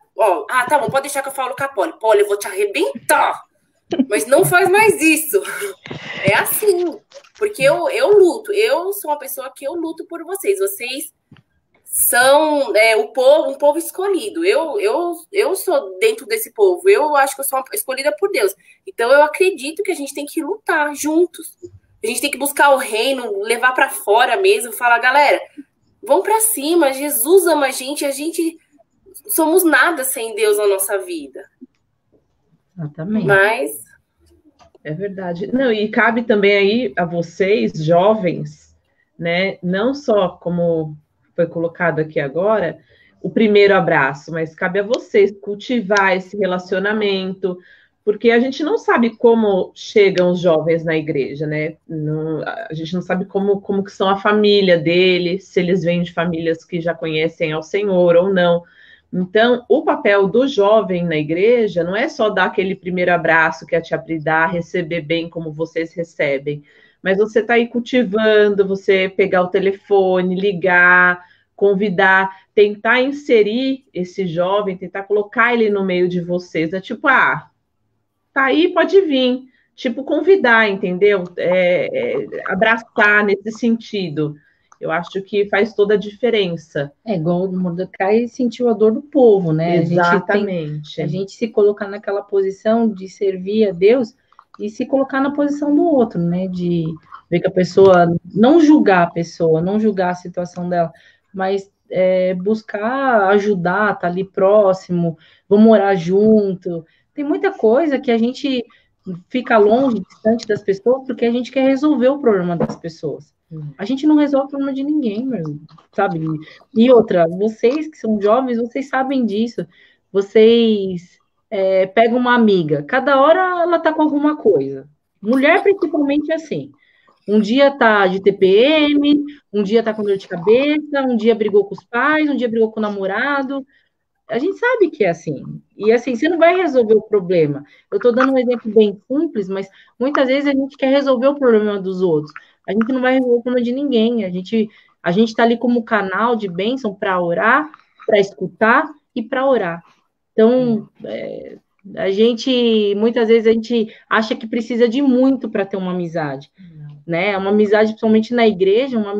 Tá bom, pode deixar que eu falo com a Polly. Polly, eu vou te arrebentar. Mas não faz mais isso. É assim. Porque eu luto. Eu sou uma pessoa que eu luto por vocês. Vocês são um povo escolhido. Eu sou dentro desse povo. Eu acho que eu sou escolhida por Deus. Então eu acredito que a gente tem que lutar juntos. A gente tem que buscar o reino, levar para fora mesmo, falar, galera, vamos para cima. Jesus ama a gente somos nada sem Deus na nossa vida. Exatamente. Mas é verdade. Não, e cabe também aí a vocês, jovens, né? Não só como foi colocado aqui agora, o primeiro abraço, mas cabe a vocês cultivar esse relacionamento, porque a gente não sabe como chegam os jovens na igreja, né? A gente não sabe como que são a família deles, se eles vêm de famílias que já conhecem ao Senhor ou não. Então, o papel do jovem na igreja não é só dar aquele primeiro abraço que a tia Pri dá, receber bem como vocês recebem, mas você tá aí cultivando, você pegar o telefone, ligar, convidar, tentar inserir esse jovem, tentar colocar ele no meio de vocês. É tipo, tá aí, pode vir. Tipo, convidar, entendeu? Abraçar nesse sentido. Eu acho que faz toda a diferença. É igual o Mordecai sentiu a dor do povo, né? Exatamente. A gente se colocar naquela posição de servir a Deus e se colocar na posição do outro, né? De ver que a pessoa, não julgar a pessoa, não julgar a situação dela, mas buscar ajudar, tá ali próximo, vamos orar junto. Tem muita coisa que a gente fica longe, distante das pessoas, porque a gente quer resolver o problema das pessoas. A gente não resolve o problema de ninguém, mesmo, sabe? E outra, vocês que são jovens, vocês sabem disso. Vocês pegam uma amiga, cada hora ela tá com alguma coisa. Mulher, principalmente, é assim. Um dia tá de TPM, um dia tá com dor de cabeça, um dia brigou com os pais, um dia brigou com o namorado. A gente sabe que é assim. E assim, você não vai resolver o problema. Eu estou dando um exemplo bem simples, mas muitas vezes a gente quer resolver o problema dos outros. A gente não vai resolver o problema de ninguém. A gente está ali como canal de bênção para orar, para escutar e para orar. Então, Muitas vezes a gente acha que precisa de muito para ter uma amizade, né? Uma amizade, principalmente na igreja, é uma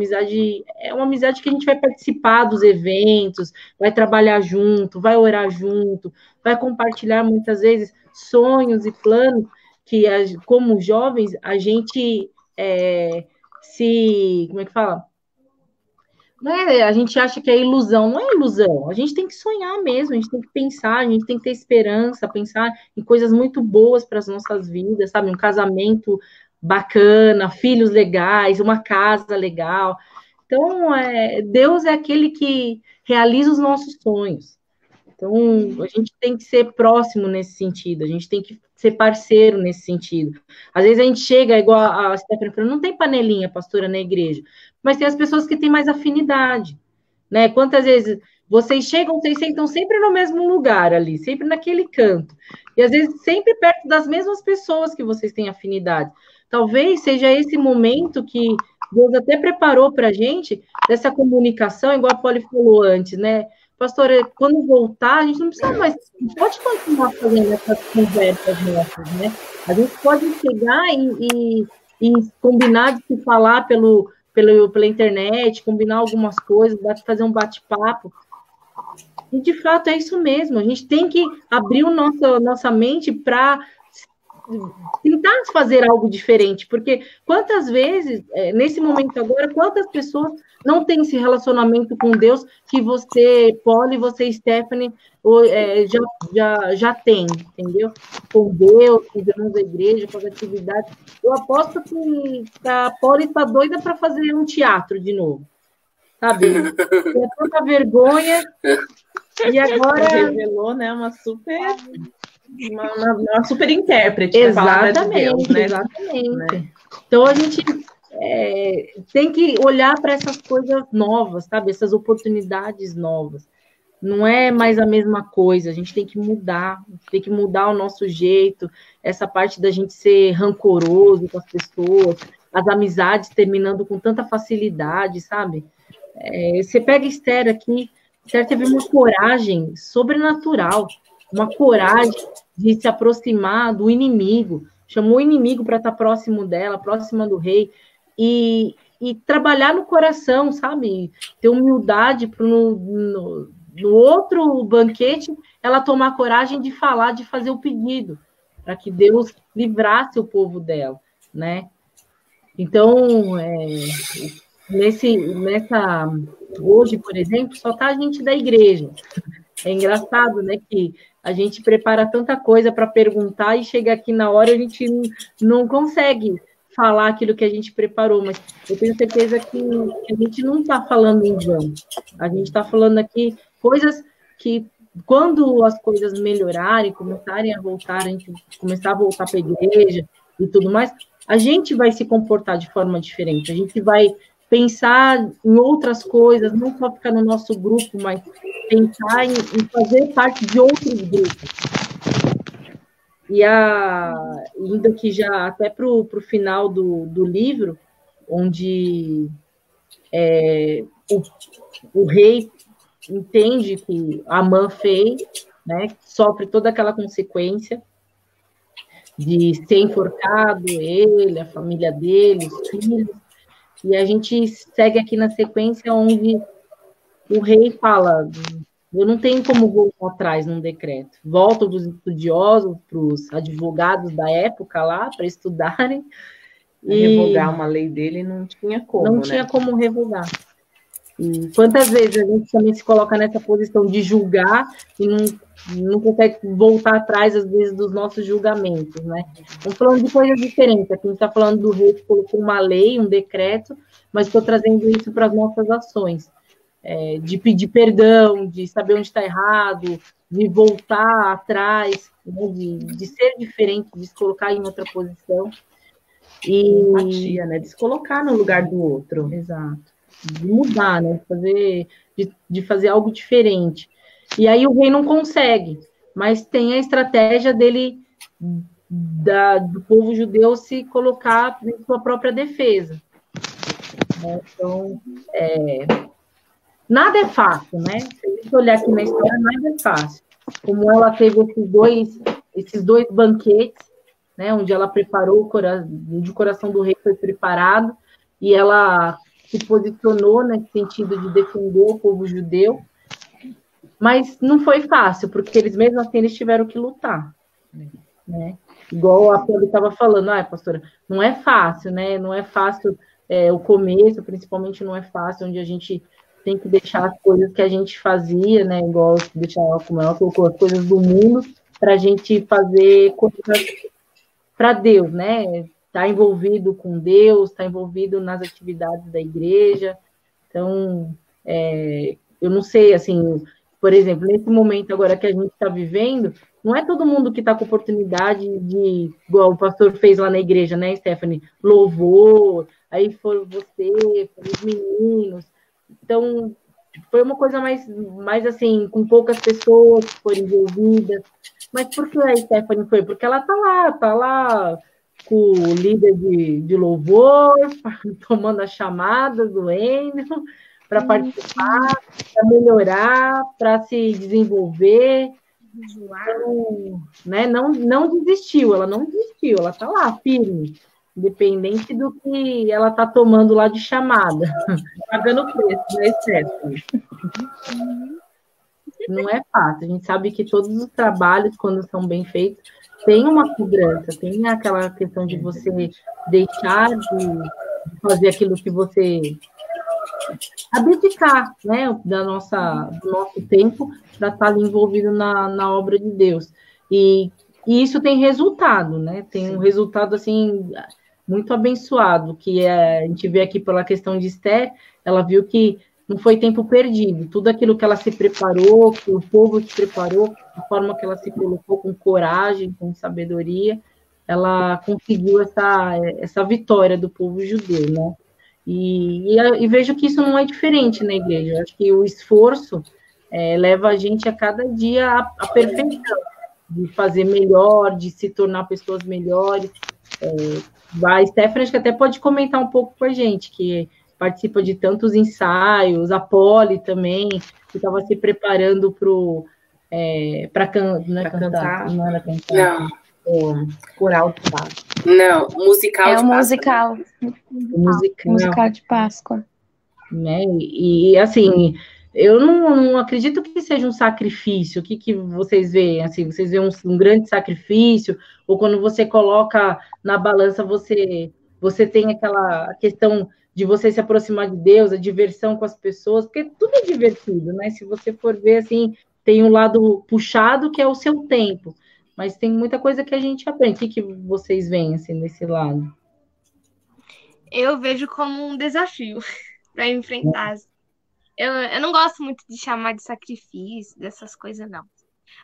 amizade que a gente vai participar dos eventos, vai trabalhar junto, vai orar junto, vai compartilhar muitas vezes sonhos e planos que, como jovens, a gente como é que fala? A gente acha que é ilusão, não é ilusão. A gente tem que sonhar mesmo, a gente tem que pensar, a gente tem que ter esperança, pensar em coisas muito boas para as nossas vidas, sabe? Um casamento bacana, filhos legais, uma casa legal. Então, Deus é aquele que realiza os nossos sonhos. Então, a gente tem que ser próximo nesse sentido, a gente tem que ser parceiro nesse sentido. Às vezes a gente chega, igual a Stephanie falou, não tem panelinha, pastora, na igreja, mas tem as pessoas que têm mais afinidade, né? Quantas vezes vocês sentam sempre no mesmo lugar ali, sempre naquele canto, e às vezes sempre perto das mesmas pessoas que vocês têm afinidade. Talvez seja esse momento que Deus até preparou para a gente, dessa comunicação, igual a Polly falou antes, né? Pastora, quando voltar, a gente não precisa mais, não pode continuar fazendo essas conversas nossas, né? A gente pode chegar e combinar de se falar pela internet, combinar algumas coisas, fazer um bate-papo. E, de fato, é isso mesmo. A gente tem que abrir nossa mente para tentar fazer algo diferente, porque quantas vezes, nesse momento agora, quantas pessoas não têm esse relacionamento com Deus que você, Polly, você, Stephanie, já tem, entendeu? Com Deus, com os irmãos da igreja, com as atividades. Eu aposto que a Polly está doida para fazer um teatro de novo, sabe? Tem tanta vergonha, e agora... Revelou, né, uma super intérprete da palavra de Deus, né? Exatamente. Né? Então, a gente tem que olhar para essas coisas novas, sabe? Essas oportunidades novas. Não é mais a mesma coisa, a gente tem que mudar o nosso jeito, essa parte da gente ser rancoroso com as pessoas, as amizades terminando com tanta facilidade, sabe? Você pega Esther aqui, Esther teve uma coragem sobrenatural, uma coragem de se aproximar do inimigo, chamou o inimigo para estar próximo dela, próxima do rei, e trabalhar no coração, sabe? Ter humildade para no outro banquete, ela tomar coragem de falar, de fazer o pedido, para que Deus livrasse o povo dela, né? Então, hoje, por exemplo, só tá a gente da igreja. É engraçado, né, que a gente prepara tanta coisa para perguntar e chega aqui na hora a gente não consegue falar aquilo que a gente preparou, mas eu tenho certeza que a gente não está falando em vão. A gente está falando aqui coisas que, quando as coisas melhorarem, começarem a voltar, a gente começar a voltar para a igreja e tudo mais, a gente vai se comportar de forma diferente, a gente vai pensar em outras coisas, não só ficar no nosso grupo, mas pensar em fazer parte de outros grupos. E indo aqui já até para o final do livro, onde o rei entende que Amã fez, né, sofre toda aquela consequência de ser enforcado, ele, a família dele, os filhos. E a gente segue aqui na sequência onde o rei fala, eu não tenho como voltar atrás num decreto. Volta para os estudiosos, para os advogados da época lá, para estudarem. E revogar uma lei dele não tinha como, Não tinha como revogar. E quantas vezes a gente também se coloca nessa posição de julgar e não consegue voltar atrás, às vezes, dos nossos julgamentos, né? Estamos falando de coisas diferentes. Aqui a gente está falando do rei que colocou uma lei, um decreto, mas estou trazendo isso para as nossas ações. De pedir perdão, de saber onde está errado, de voltar atrás, né? de ser diferente, de se colocar em outra posição. Empatia, né? De se colocar no lugar do outro. Exato. De mudar, né? De fazer algo diferente. E aí o rei não consegue, mas tem a estratégia dele, do povo judeu, se colocar em sua própria defesa. Então, nada é fácil, né? Se a gente olhar aqui na história, nada é fácil. Como ela teve esses 2 banquetes, né, onde ela preparou, onde o coração do rei foi preparado, e ela se posicionou nesse sentido de defender o povo judeu, mas não foi fácil, porque eles mesmo assim eles tiveram que lutar, né? Igual a Poli estava falando, pastora, não é fácil, né? Não é fácil o começo, principalmente não é fácil, onde a gente tem que deixar as coisas que a gente fazia, né? Igual deixar, como ela colocou, as coisas do mundo, para a gente fazer coisas para Deus, né? Tá envolvido com Deus, está envolvido nas atividades da igreja. Então, eu não sei, assim, por exemplo, nesse momento agora que a gente está vivendo, não é todo mundo que está com oportunidade de, igual o pastor fez lá na igreja, né, Stephanie? Louvor, aí foram você, foram os meninos. Então, foi uma coisa mais assim, com poucas pessoas que foram envolvidas. Mas por que a Stephanie foi? Porque ela tá lá com o líder de louvor, tomando as chamadas do Enio, para participar, para melhorar, para se desenvolver. Então, né, não desistiu, ela está lá, firme, independente do que ela está tomando lá de chamada. Pagando preço, né, Stephanie? Não é fácil, a gente sabe que todos os trabalhos, quando são bem feitos, tem uma cobrança, tem aquela questão de você deixar de fazer aquilo que você abdicar, né, do nosso tempo para estar ali envolvido na obra de Deus. E isso tem resultado, né? Tem um resultado, assim, muito abençoado, que a gente vê aqui pela questão de Esther, ela viu que não foi tempo perdido. Tudo aquilo que ela se preparou, que o povo se preparou, a forma que ela se colocou com coragem, com sabedoria, ela conseguiu essa vitória do povo judeu, né? E vejo que isso não é diferente na igreja. Eu acho que o esforço leva a gente a cada dia a perfeição, de fazer melhor, de se tornar pessoas melhores. A Stephanie, acho que até pode comentar um pouco com a gente, que participa de tantos ensaios, a Poli também, que estava se preparando para cantar. Não era cantar. Não. Coral de Páscoa. Não, musical de Páscoa. Musical de Páscoa. Né? E assim, eu não acredito que seja um sacrifício. O que vocês veem? Assim, vocês veem um grande sacrifício? Ou quando você coloca na balança, você tem aquela questão de você se aproximar de Deus, a diversão com as pessoas, porque tudo é divertido, né? Se você for ver, assim, tem um lado puxado, que é o seu tempo, mas tem muita coisa que a gente aprende. O que vocês veem, assim, desse lado? Eu vejo como um desafio para enfrentar. Eu não gosto muito de chamar de sacrifício, dessas coisas, não.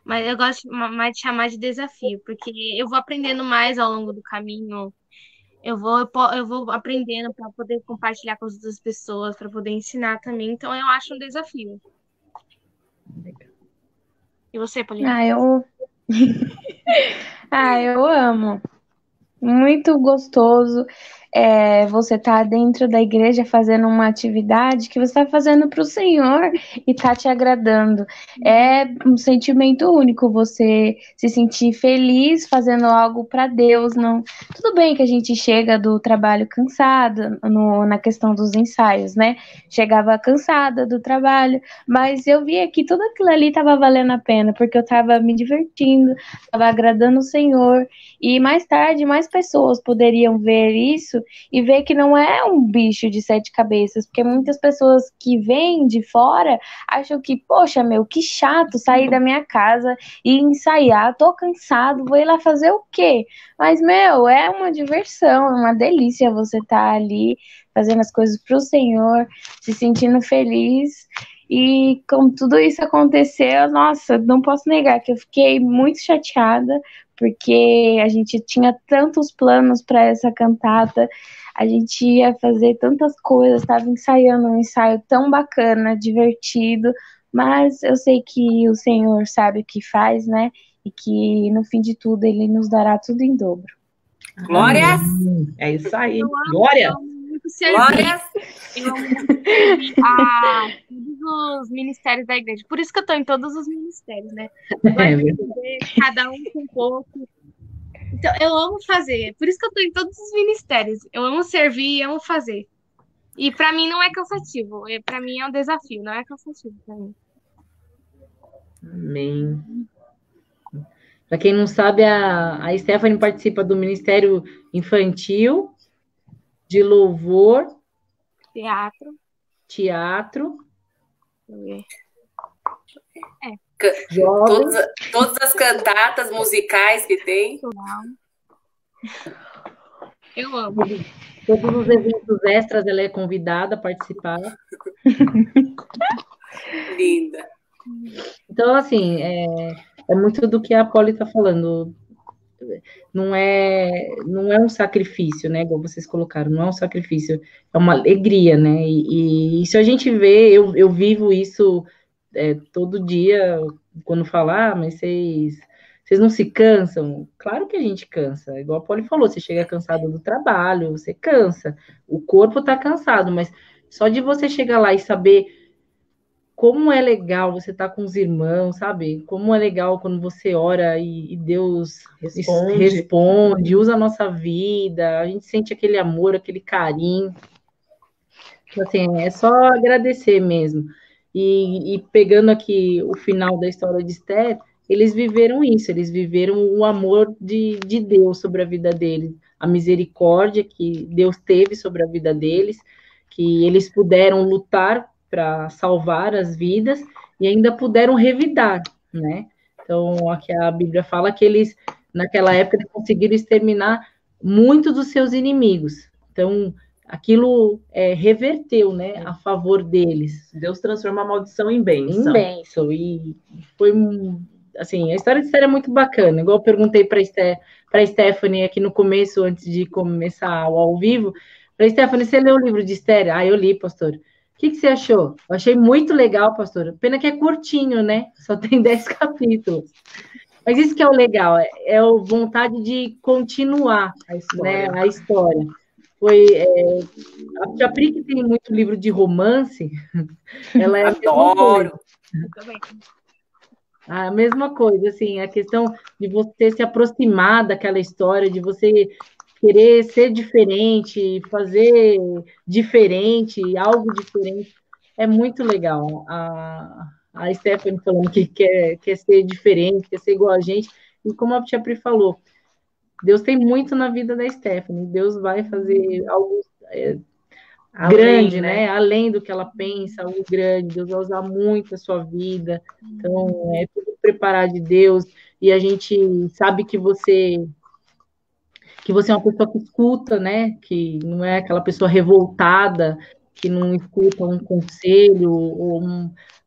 Mas eu gosto mais de chamar de desafio, porque eu vou aprendendo mais ao longo do caminho. Eu vou aprendendo para poder compartilhar com as outras pessoas, para poder ensinar também. Então, eu acho um desafio. E você, Paulinha? Eu amo. Muito gostoso você tá dentro da igreja fazendo uma atividade que você está fazendo para o Senhor e tá te agradando. É um sentimento único você se sentir feliz fazendo algo para Deus. Não, tudo bem que a gente chega do trabalho cansada na questão dos ensaios, né? Chegava cansada do trabalho, mas eu via que tudo aquilo ali estava valendo a pena, porque eu estava me divertindo, estava agradando o Senhor. E mais tarde, mais pessoas poderiam ver isso e ver que não é um bicho de 7 cabeças, porque muitas pessoas que vêm de fora acham que, poxa, que chato sair da minha casa e ensaiar, tô cansado, vou ir lá fazer o quê? Mas, é uma diversão, é uma delícia você estar ali fazendo as coisas pro Senhor, se sentindo feliz. E como tudo isso aconteceu, nossa, não posso negar que eu fiquei muito chateada, porque a gente tinha tantos planos para essa cantata, a gente ia fazer tantas coisas, estava ensaiando um ensaio tão bacana, divertido, mas eu sei que o Senhor sabe o que faz, né? E que no fim de tudo Ele nos dará tudo em dobro. Glória! É isso aí. Glória! Glória! Eu amo muito servir a todos os ministérios da igreja. Por isso que eu tô em todos os ministérios, né? Eu gosto de fazer, cada um com um pouco. Então, eu amo fazer. Por isso que eu tô em todos os ministérios. Eu amo servir e amo fazer. E pra mim não é cansativo. Pra mim é um desafio, não é cansativo pra mim. Amém. Para quem não sabe, a Stephanie participa do Ministério Infantil, de Louvor, Teatro. Todas as cantatas musicais que tem. Eu amo. Todos os eventos extras, ela é convidada a participar. Linda. Então, assim, é muito do que a Polly está falando. Não é um sacrifício, né? Igual vocês colocaram, não é um sacrifício, é uma alegria, né? E se a gente vê, eu vivo isso todo dia, quando falar, mas vocês não se cansam? Claro que a gente cansa, igual a Polly falou, você chega cansado do trabalho, você cansa, o corpo tá cansado, mas só de você chegar lá e saber como é legal você estar com os irmãos, sabe? Como é legal quando você ora e Deus responde, usa a nossa vida, a gente sente aquele amor, aquele carinho. Assim, é só agradecer mesmo. E pegando aqui o final da história de Esther, eles viveram isso, eles viveram o amor de Deus sobre a vida deles, a misericórdia que Deus teve sobre a vida deles, que eles puderam lutar para salvar as vidas e ainda puderam revidar, né? Então, aqui a Bíblia fala que eles, naquela época, conseguiram exterminar muitos dos seus inimigos. Então, aquilo reverteu, né, a favor deles. Deus transforma a maldição em bênção. Em bênção. E foi, assim, a história de Esther é muito bacana. Igual eu perguntei para Stephanie aqui no começo, antes de começar o ao vivo, para Stephanie, você leu o livro de Esther? Ah, eu li, pastor. O que você achou? Eu achei muito legal, pastor. Pena que é curtinho, né? Só tem 10 capítulos. Mas isso que é o legal, é a vontade de continuar a história. A Tia Pri, que tem muito livro de romance, ela é Adoro! A mesma coisa, assim, a questão de você se aproximar daquela história, de você querer ser diferente, fazer diferente, algo diferente, é muito legal. A Stephanie falando que quer ser diferente, quer ser igual a gente, e como a Tia Pri falou, Deus tem muito na vida da Stephanie, Deus vai fazer algo grande, né? Além do que ela pensa, algo grande, Deus vai usar muito a sua vida, então é tudo preparar de Deus, e a gente sabe que você é uma pessoa que escuta, né? Que não é aquela pessoa revoltada, que não escuta um conselho, ou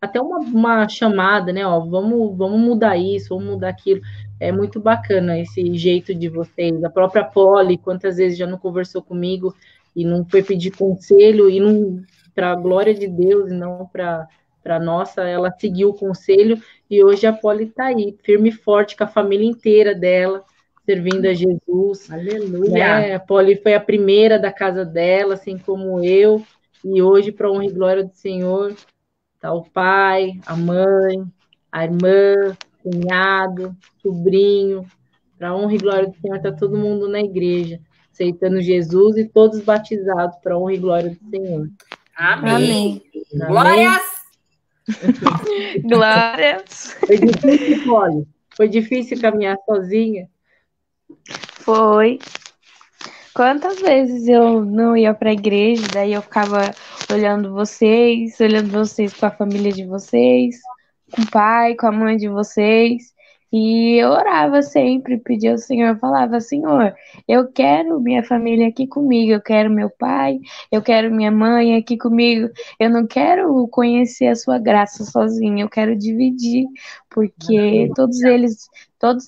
até uma chamada, né? Ó, vamos mudar isso, vamos mudar aquilo. É muito bacana esse jeito de vocês. A própria Polly, quantas vezes já não conversou comigo e não foi pedir conselho, e não, para a glória de Deus, e não para nossa, ela seguiu o conselho, e hoje a Polly está aí, firme e forte, com a família inteira dela, servindo a Jesus. Aleluia! Né? A Polly foi a primeira da casa dela, assim como eu, e hoje, para honra e glória do Senhor, está o pai, a mãe, a irmã, o cunhado, sobrinho, para honra e glória do Senhor, está todo mundo na igreja, aceitando Jesus, e todos batizados para honra e glória do Senhor. Amém! Amém. Glórias! Glórias! Foi difícil, Polly? Foi difícil caminhar sozinha? Foi. Quantas vezes eu não ia para a igreja, daí eu ficava olhando vocês com a família de vocês, com o pai, com a mãe de vocês, e eu orava sempre, pedia ao Senhor, falava, Senhor, eu quero minha família aqui comigo, eu quero meu pai, eu quero minha mãe aqui comigo, eu não quero conhecer a sua graça sozinha, eu quero dividir, porque todos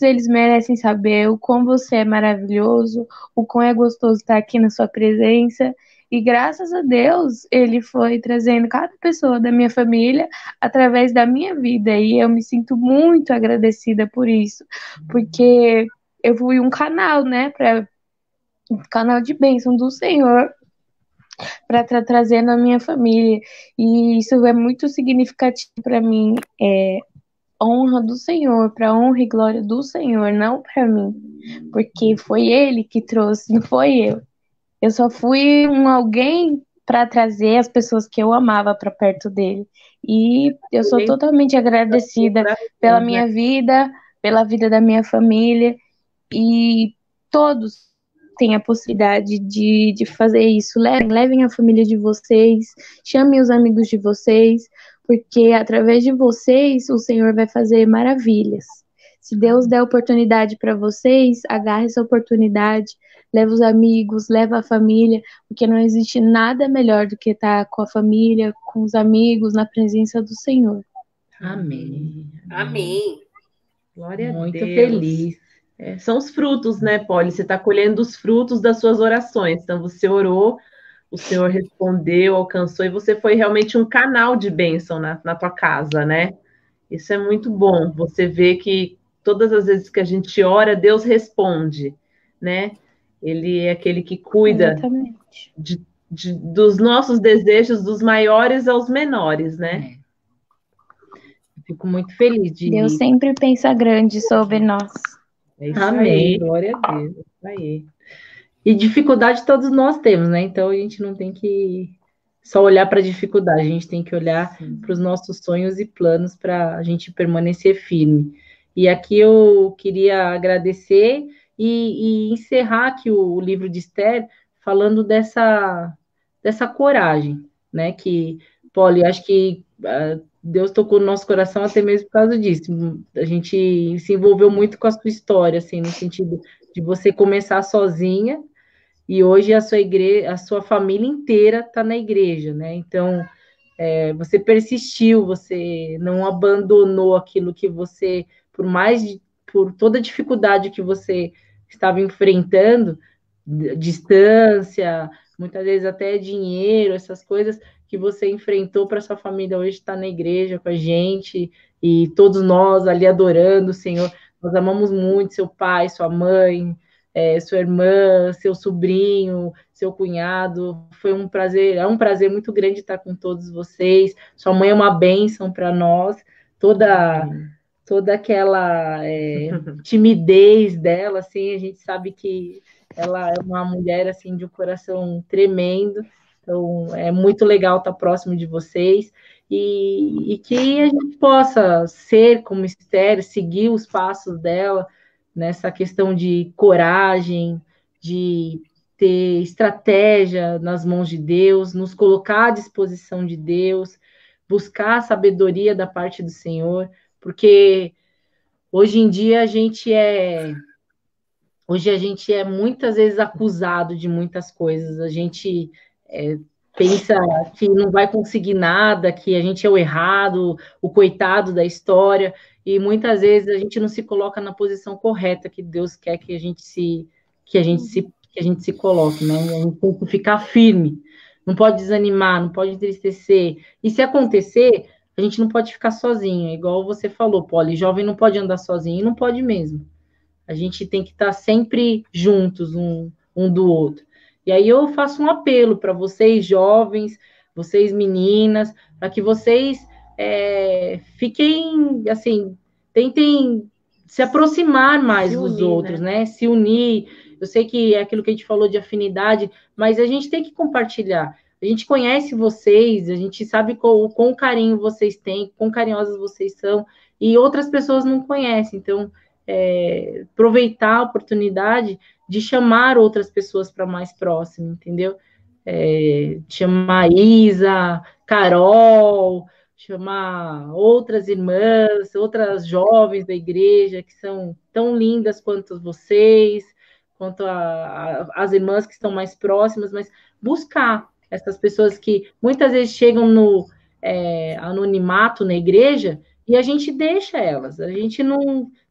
eles merecem saber o quão você é maravilhoso, o quão é gostoso estar aqui na sua presença. E graças a Deus, ele foi trazendo cada pessoa da minha família através da minha vida. E eu me sinto muito agradecida por isso. Porque eu fui um canal, né? Um canal de bênção do Senhor para estar trazendo a minha família. E isso é muito significativo para mim. Honra do Senhor, para honra e glória do Senhor, não para mim. Porque foi Ele que trouxe, não foi eu. Eu só fui alguém para trazer as pessoas que eu amava para perto dele. E eu sou totalmente agradecida pela minha vida, pela vida da minha família. E todos têm a possibilidade de fazer isso. Levem a família de vocês, chamem os amigos de vocês, porque através de vocês o Senhor vai fazer maravilhas. Se Deus der oportunidade para vocês, agarre essa oportunidade, leva os amigos, leva a família, porque não existe nada melhor do que estar com a família, com os amigos, na presença do Senhor. Amém. Amém. Glória a Deus. Muito feliz. São os frutos, né, Polly? Você está colhendo os frutos das suas orações. Então, você orou, o Senhor respondeu, alcançou, e você foi realmente um canal de bênção na tua casa, né? Isso é muito bom. Você vê que todas as vezes que a gente ora, Deus responde, né? Ele é aquele que cuida dos nossos desejos, dos maiores aos menores, né? Fico muito feliz de... Deus sempre pensa grande sobre nós. Amém, glória a Deus. Isso aí. E dificuldade todos nós temos, né? Então a gente não tem que só olhar para a dificuldade, a gente tem que olhar para os nossos sonhos e planos para a gente permanecer firme. E aqui eu queria agradecer e encerrar aqui o livro de Esther falando dessa coragem, né? Que, Polly, acho que Deus tocou no nosso coração até mesmo por causa disso. A gente se envolveu muito com a sua história, assim, no sentido de você começar sozinha e hoje a sua família inteira está na igreja, né? Então, você persistiu, você não abandonou aquilo que você, por toda a dificuldade que você estava enfrentando, distância, muitas vezes até dinheiro, essas coisas que você enfrentou para sua família hoje estar na igreja com a gente e todos nós ali adorando o Senhor. Nós amamos muito seu pai, sua mãe, sua irmã, seu sobrinho, seu cunhado. Foi um prazer, é um prazer muito grande estar com todos vocês. Sua mãe é uma bênção para nós, toda aquela timidez dela, assim, a gente sabe que ela é uma mulher assim de um coração tremendo. Então, é muito legal estar próximo de vocês e que a gente possa ser como Esther, seguir os passos dela nessa questão de coragem, de ter estratégia nas mãos de Deus, nos colocar à disposição de Deus, buscar a sabedoria da parte do Senhor, porque hoje em dia a gente é muitas vezes acusado de muitas coisas, a gente pensa que não vai conseguir nada, que a gente é o errado, o coitado da história, e muitas vezes a gente não se coloca na posição correta que Deus quer que a gente se coloque, né? A gente tem que ficar firme, não pode desanimar, não pode entristecer, e se acontecer, a gente não pode ficar sozinho, igual você falou, Polly, jovem não pode andar sozinho, e não pode mesmo. A gente tem que estar sempre juntos, um do outro. E aí eu faço um apelo para vocês, jovens, vocês meninas, para que vocês fiquem, assim, tentem se aproximar mais dos outros, né? Se unir. Eu sei que é aquilo que a gente falou de afinidade, mas a gente tem que compartilhar. A gente conhece vocês, a gente sabe o quão carinho vocês têm, quão carinhosas vocês são, e outras pessoas não conhecem, então... aproveitar a oportunidade de chamar outras pessoas para mais próximo, entendeu? Chamar Isa, Carol, chamar outras irmãs, outras jovens da igreja que são tão lindas quanto vocês, quanto as irmãs que estão mais próximas, mas buscar essas pessoas que muitas vezes chegam no anonimato na igreja e a gente deixa elas,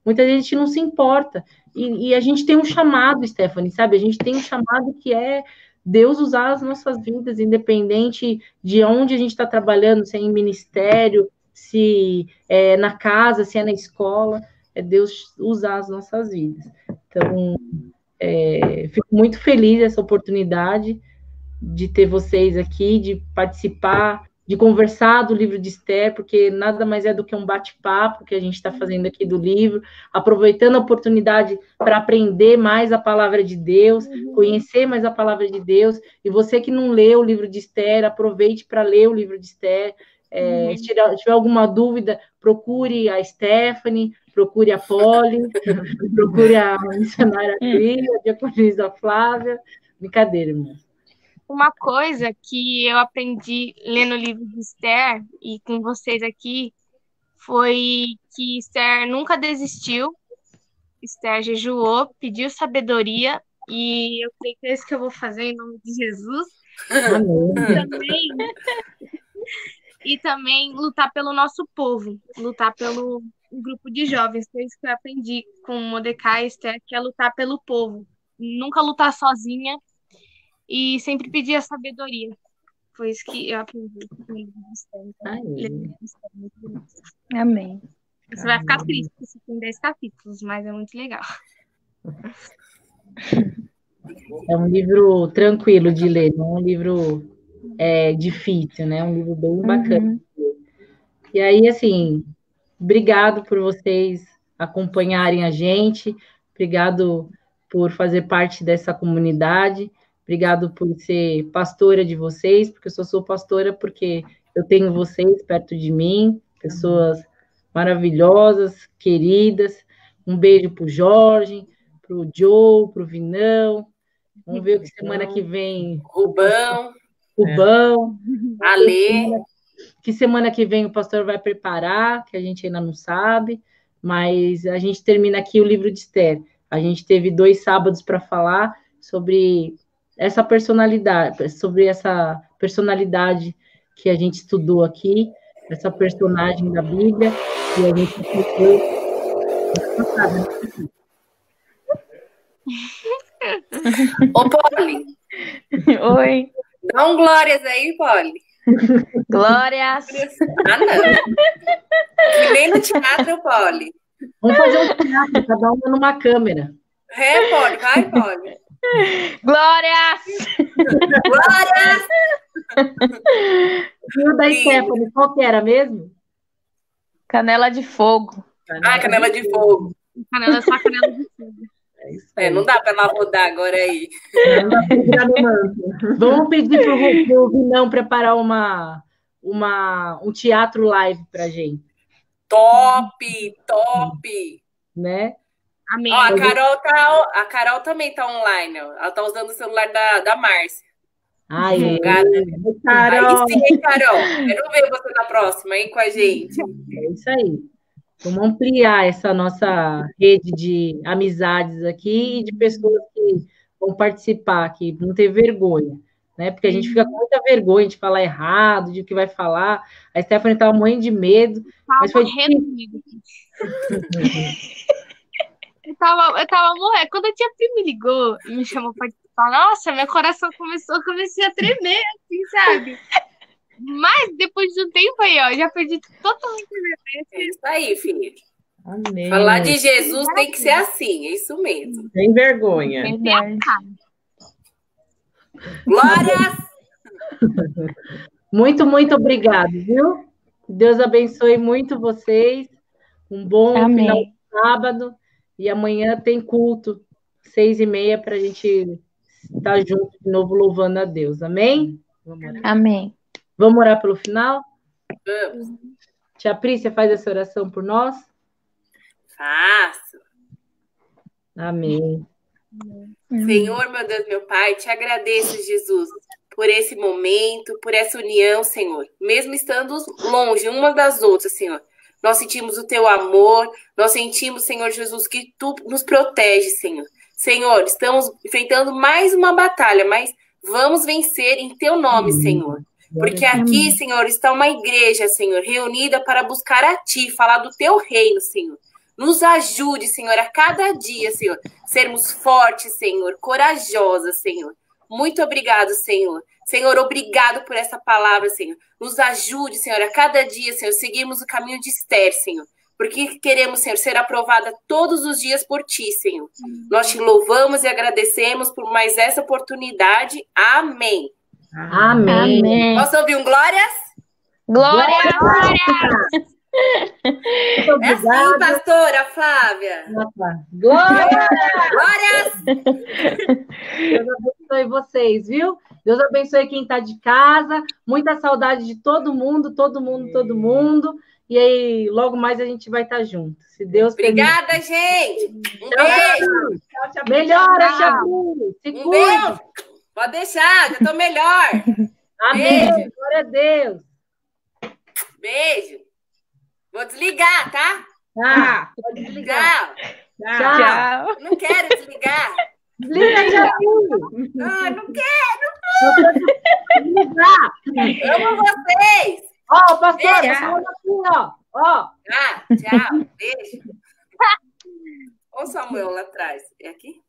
muitas vezes a gente não se importa, e a gente tem um chamado, Stephanie, sabe? A gente tem um chamado que é Deus usar as nossas vidas, independente de onde a gente está trabalhando, se é em ministério, se é na casa, se é na escola, é Deus usar as nossas vidas. Então, fico muito feliz dessa oportunidade, de ter vocês aqui, de participar, de conversar do livro de Esther, porque nada mais é do que um bate-papo que a gente está fazendo aqui do livro, aproveitando a oportunidade para aprender mais a palavra de Deus, conhecer mais a palavra de Deus. E você que não leu o livro de Esther, aproveite para ler o livro de Esther. Se tiver alguma dúvida, procure a Stephanie, procure a Polly, procure a missionária Cris, a diaconisa Flávia. Brincadeira, irmão. Uma coisa que eu aprendi lendo o livro de Esther e com vocês aqui foi que Esther nunca desistiu, Esther jejuou, pediu sabedoria, e eu creio que é isso que eu vou fazer em nome de Jesus. E também lutar pelo nosso povo, lutar pelo grupo de jovens, que é isso que eu aprendi com Mordecai e Esther, que é lutar pelo povo. Nunca lutar sozinha e sempre pedir a sabedoria. Foi isso que eu aprendi com o livro de Esther. Amém. Você vai ficar triste, porque você tem 10 capítulos, mas é muito legal. É um livro tranquilo de ler, não é um livro difícil, né? É um livro bem bacana. E aí, assim, obrigado por vocês acompanharem a gente, obrigado por fazer parte dessa comunidade, obrigado por ser pastora de vocês, porque eu só sou pastora porque eu tenho vocês perto de mim, pessoas maravilhosas, queridas. Um beijo para o Jorge, para o Joe, para o Vinão. Vamos ver o que semana que vem. Rubão. Ale. Que semana que vem o pastor vai preparar, que a gente ainda não sabe, mas a gente termina aqui o livro de Esther. A gente teve 2 sábados para falar sobre essa personalidade que a gente estudou aqui, essa personagem da Bíblia, e a gente estudou. Ô, Polly. Oi. Dá um glórias aí, Polly. Glórias. Ah, não. Que nem no teatro, Polly. Vamos fazer um teatro, cada uma numa câmera. Polly, vai, Polly. Glórias! Glórias! E o da Stephanie, qual que era mesmo? Canela de fogo. Canela de fogo. Canela só canela de fogo. Não dá para ela rodar agora aí. Vamos pedir pro Vinão preparar um teatro live pra gente. Top! Né? Amém. Ó, a Carol também tá online, ó. Ela tá usando o celular da Márcia. Carol! Aí sim, Carol. Quero ver você na próxima, hein, com a gente. É isso aí. Vamos ampliar essa nossa rede de amizades aqui e de pessoas que vão participar aqui, não ter vergonha, né? Porque a gente fica com muita vergonha de falar errado, de o que vai falar. A Stephanie estava morrendo de medo. Mas foi morrendo. Eu tava morrendo. Quando a tia Pri me ligou e me chamou para participar, nossa, meu coração comecei a tremer, assim, sabe? Mas depois de um tempo aí, ó, já perdi totalmente a vergonha. É isso aí, filho. Amém. Falar de Jesus tem que ser assim, é isso mesmo. Sem vergonha. Verdade. Glórias! Muito, muito obrigado, viu? Deus abençoe muito vocês. Um bom final de sábado. E amanhã tem culto, 6h30, para a gente estar junto de novo louvando a Deus. Amém? Amém. Vamos orar pelo final? Vamos. Tia Pri, você faz essa oração por nós? Faço. Amém. Senhor, meu Deus, meu Pai, te agradeço, Jesus, por esse momento, por essa união, Senhor. Mesmo estando longe umas das outras, Senhor. Nós sentimos o teu amor, nós sentimos, Senhor Jesus, que tu nos protege, Senhor. Senhor, estamos enfrentando mais uma batalha, mas vamos vencer em teu nome, Senhor. Porque aqui, Senhor, está uma igreja, Senhor, reunida para buscar a Ti, falar do Teu reino, Senhor. Nos ajude, Senhor, a cada dia, Senhor, sermos fortes, Senhor, corajosas, Senhor. Muito obrigado, Senhor. Senhor, obrigado por essa palavra, Senhor. Nos ajude, Senhor, a cada dia, Senhor, seguirmos o caminho de Esther, Senhor. Porque queremos, Senhor, ser aprovada todos os dias por Ti, Senhor. Nós Te louvamos e agradecemos por mais essa oportunidade. Amém. Amém. Amém. Posso ouvir um glórias? Glória! Muito É assim, obrigada. pastora Flávia. Glória! Glórias! Deus abençoe vocês, viu? Deus abençoe quem está de casa. Muita saudade de todo mundo, todo mundo, todo mundo. E aí, logo mais a gente vai estar junto. Se Deus Obrigada, gente. Um beijo. Melhora, Chabu. Se Um cuide. beijo. Pode deixar, já tô melhor. Amém. Beijo. Glória a Deus. Beijo. Vou desligar, tá? Pode desligar. Tchau. Tchau. Não quero desligar. Desliga, Chabu. Não quero. Desligar. Amo vocês. Ó, pastor, Beijo. tá falando aqui, ó. Tchau. Beijo. Olha o Samuel lá atrás. É aqui?